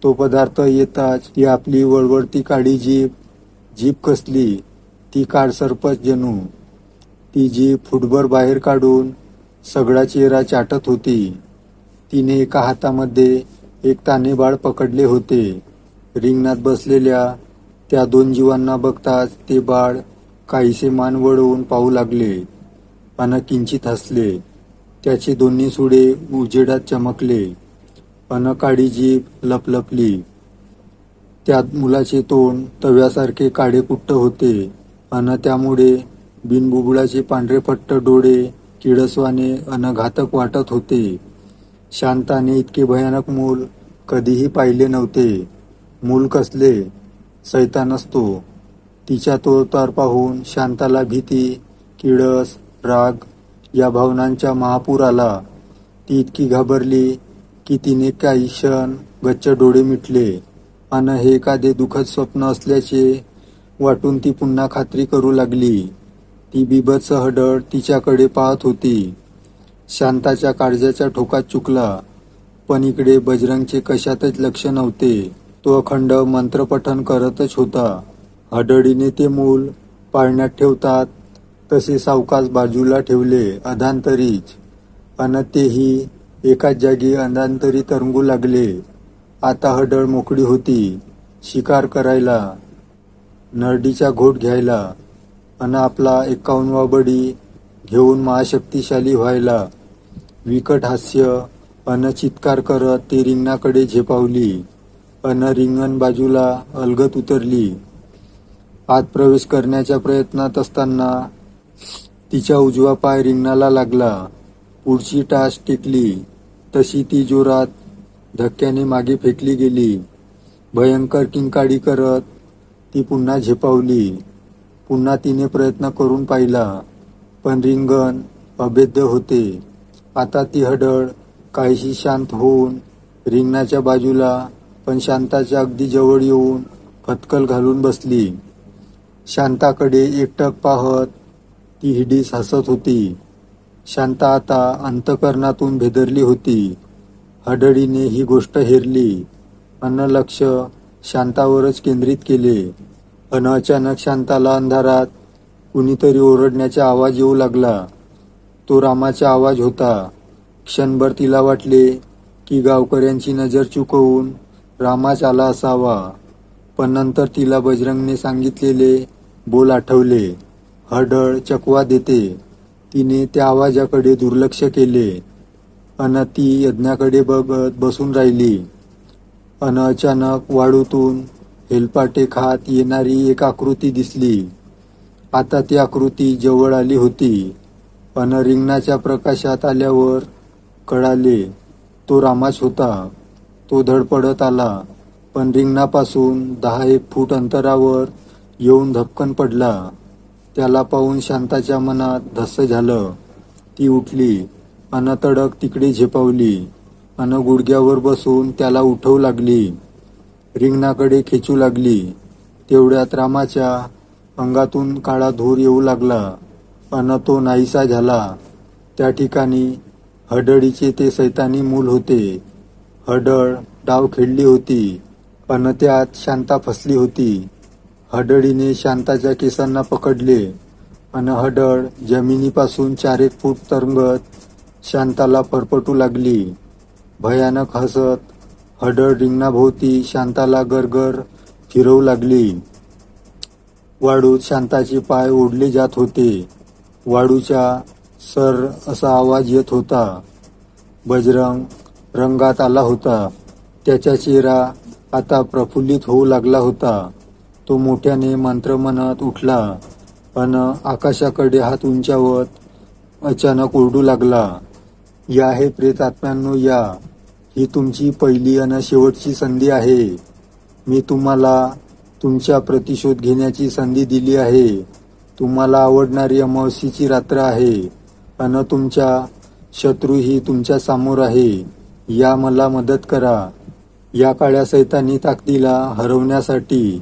तो पदार्थ येताच ती आपली वळवळती काळी जीभ कसली. ती काळसर्पच जणू. ती जीभ फुटभर बाहेर काढून सगळा चेहरा चाटत होती. तिने एका हातामध्ये एक ताने बाळ पकडले होते. रिंगणात बसलेल्या त्या दोन जीवांना बघताच ते बाळ काहीसे मान वळवून पाहू लागले अन किंचित हसले. त्याचे दोन्ही सुडे उजेडात चमकले अन काळी जीभ लपलपली. त्यात मुलाचे तोंड तव्यासारखे काळेकुट्ट होते अन त्यामुळे बिनबुबुळाचे पांढरेपट्ट डोळे किळसवाणे अन घातक वाटत होते. शांताने इतके भयानक मूल कधीही पाहिले नव्हते. मूल कसले? सैतानच तो. तिच्या तोरतार पाहून शांताला भीती, किळस, राग या भावनांचा महापूर आला. ती इतकी घाबरली की तिने काही क्षण गच्च डोळे मिटले अन हे एखादे दुःखद स्वप्न असल्याचे वाटून ती पुन्हा खात्री करू लागली. ती बिभत्स हडळ तिच्याकडे पाहत होती. शांताच्या काळजाच्या ठोकात चुकला. पण इकडे बजरंगचे कशातच लक्ष नव्हते. तो अखंड मंत्रपठण करतच होता. हडळीने ते मूल पाळण्यात ठेवतात तसे सावकाश बाजूला ठेवले अधांतरीच अन तेही एकाच जागी अधांतरी तरंगू लागले. आता हडळ मोकळी होती शिकार करायला, नरडीचा घोट घ्यायला अन आपला 51वा बळी घेऊन महाशक्तिशाली व्हायला. विकट हास्य अन चित्कार करत ती रिंगणाकडे झेपावली अन रिंगण बाजूला अलगद उतरली. आत प्रवेश करण्याच्या प्रयत्नात असताना तिचा उजवा पाय रिंगणाला लागला. पुढची टाच टेकली तशी ती जोरात धक्क्याने मागे फेकली गेली. भयंकर किंकाळी करत ती पुन्हा झेपावली. पुन्हा तिने प्रयत्न करून पाहिला पण रिंगण अभेद्य होते. आता ती हडळ काहीशी शांत होऊन रिंगणाच्या बाजूला पण शांताच्या अगदी जवळ येऊन फटकल घालून बसली. शांताकडे एकटक पाहत ती हिडीस हसत होती. शांता आता अंतःकरणातून भेदरली होती. हडळीने ही गोष्ट हेरली अन लक्ष शांतावरच केंद्रित केले. अन अचानक शांताला अंधारात कुणीतरी ओरडण्याचा आवाज येऊ लागला. तो रामाचा आवाज होता. क्षणभर तिला वाटले की गावकऱ्यांची नजर चुकवून रामाच आला असावा. पण नंतर तिला बजरंगने सांगितलेले बोल आठवले. हडळ चकवा देते. तिने त्या आवाजाकडे दुर्लक्ष केले अन ती यज्ञाकडे बघत बसून राहिली. अन अचानक वाळूतून हेलपाटे खात येणारी एक आकृती दिसली. आता ती आकृती जवळ आली होती अन रिंगणाच्या प्रकाशात आल्यावर कळाले तो रामाच होता. तो धडपडत आला पण रिंगणापासून 10-1 फूट अंतरावर येऊन धपकन पडला. त्याला पाहून शांताच्या मनात धस्स झालं. ती उठली अन तडक तिकडे झेपावली अन गुडघ्यावर बसून त्याला उठवू लागली. रिंगणाकडे खेचू लागली. तेवढ्यात रामाच्या अंगातून काळा धूर येऊ लागला अन तो नाहीसा झाला. त्या ठिकाणी हडळीचे ते सैतानी मूल होते. हडळ डाव खेळली होती अन त्यात शांता फसली होती. हडळीने शांताच्या केसांना पकडले अन हडळ जमिनीपासून 4-1 फूट तरंगत शांताला फरफटू लागली. भयानक हसत हडळ रिंगणाभोवती शांताला गरगर फिरवू लागली. वाळूत शांताचे पाय ओढले जात होते. वाळूच्या सर असा आवाज येत होता. बजरंग रंगात आला होता. त्याचा चेहरा आता प्रफुल्लित होऊ लागला होता. तो मोठ्याने मंत्र म्हणत उठला अन आकाशाकडे हात उंचावत अचानक ओरडू लागला. या हे प्रेतात्म्यांनो या. ही तुमची पहिली अन शेवटची संधी आहे. मी तुम्हाला तुमचा प्रतिशोध घेण्याची संधी दिली आहे. तुम्हाला आवडणारी अमावस्येची रात्र आहे अन तुमचा शत्रूही तुमच्या समोर आहे. या मला मदत करा. या काळ्या सैतानी ताकदीला हरवण्यासाठी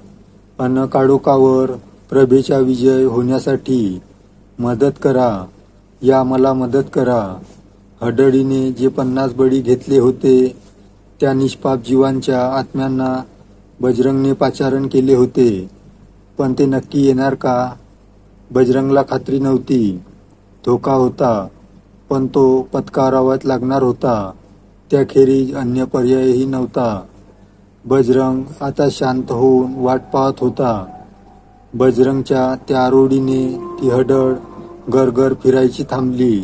अन काळोखावर प्रभेचा विजय होण्यासाठी मदत करा. या मला मदत करा. हडळीने जे 50 बळी घेतले होते त्या निष्पाप जीवांच्या आत्म्यांना बजरंगने पाचारण केले होते. पण ते नक्की येणार का? बजरंगला खात्री नव्हती. धोका होता पण तो पत्करावाच लागणार होता. त्याखेरीज अन्य पर्यायही नव्हता. बजरंग आता शांत होऊन वाट पाहत होता. बजरंगच्या त्या आरोडीने ती हडळ गरगर फिरायची थांबली.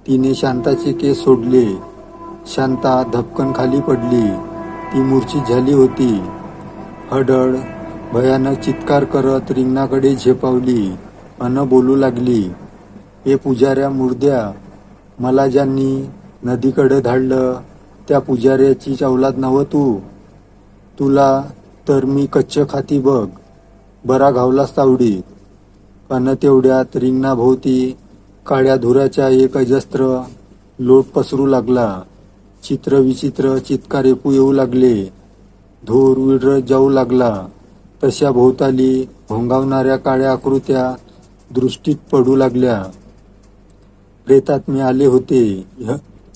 तिने शांताचे केस सोडले. शांता धपकन खाली पडली. ती मूर्छित झाली होती. हडळ भयानक चित्कार करत रिंगणाकडे झेपावली अन बोलू लागली, "ए पुजाऱ्या मुर्द्या, मला ज्यांनी नदीकडे धाडलं त्या पुजाऱ्याची औलाद नव्ह तू. तुला तर मी कच्च खाती बघ. बरा घावलास तावडीत." अन तेवढ्यात रिंगणाभोवती काळ्या धुराच्या एक अजस्त्र लोट पसरू लागला. चित्र विचित्र चित्कार ऐकू येऊ लागले. धूर विरत जाऊ लागला. तशा भोवताली भोंगावणाऱ्या काळ्या आकृत्या दृष्टीत पडू लागल्या. प्रेतात्मे आले होते.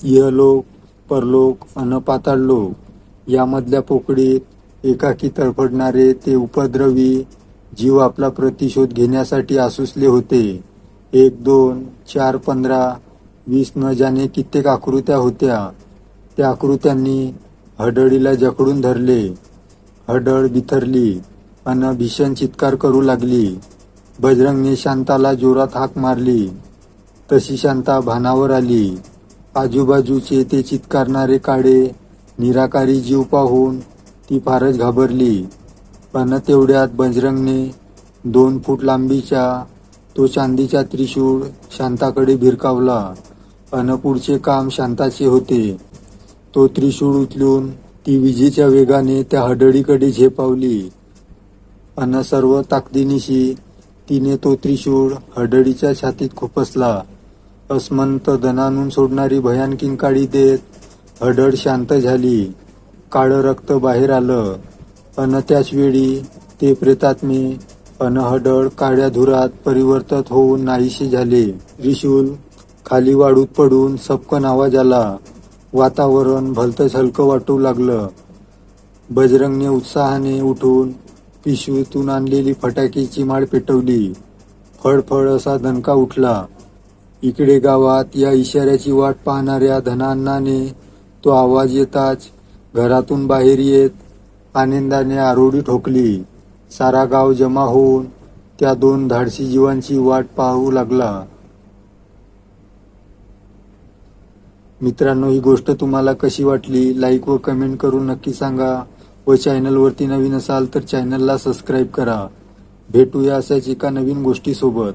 इहलोक, परलोक अन पाताळलोक यामधल्या पोकळीत एकाकी तडफडणारे ते उपद्रवी जीव आपला प्रतिशोध घेण्यासाठी आसुसले होते. 1, 2, 4, 15, 20 न जाणे कित्येक आकृत्या होत्या. त्या आकृत्यांनी हडळीला जखडून धरले. हडळ बिथरली अन भीषण चित्कार करू लागली. बजरंगने शांताला जोरात हाक मारली. तशी शांता भानावर आली. आजूबाजूचे ते चित्कारणारे काळे निराकारी जीव पाहून ती फारच घाबरली. अन तेवढ्यात बजरंगने 2 फूट लांबीचा तो चांदीचा त्रिशूळ शांताकडे भिरकावला. अन पुढचे काम शांताचे होते. तो त्रिशूळ उचलून ती विजेच्या वेगाने त्या हडळीकडे झेपावली. अन सर्व ताकदीनिशी तिने तो त्रिशूळ हडळीच्या छातीत खुपसला. अस्मंत दणानून सोडणारी भयानकीन काळी देत हडळ शांत झाली. काळं रक्त बाहेर आलं. अन त्याच वेळी ते प्रेतात्मे अन हडळ काळ्या धुरात परिवर्तित होऊन नाहीसे झाले. त्रिशूल खाली वाळूत पडून सपकन आवाज आला. वातावरण भलतंच हलकं वाटू लागलं. बजरंगने उत्साहाने उठून पिशवीतून आणलेली फटाक्याची माळ पेटवली. फळफळ असा दणका उठला. इकडे गावात या इशाऱ्याची वाट पाहणाऱ्या धनान्नाने तो आवाज येताच घरातून बाहेर येत आनंदाने आरोडी ठोकली. सारा गाव जमा होऊन त्या 2 धाडसी जीवांची वाट पाहू लागला. मित्रांनो, ही गोष्ट तुम्हाला कशी वाटली लाईक व कमेंट करून नक्की सांगा. व चॅनलवरती नवीन असाल तर चॅनलला सबस्क्राईब करा. भेटूया अशाच एका नवीन गोष्टीसोबत.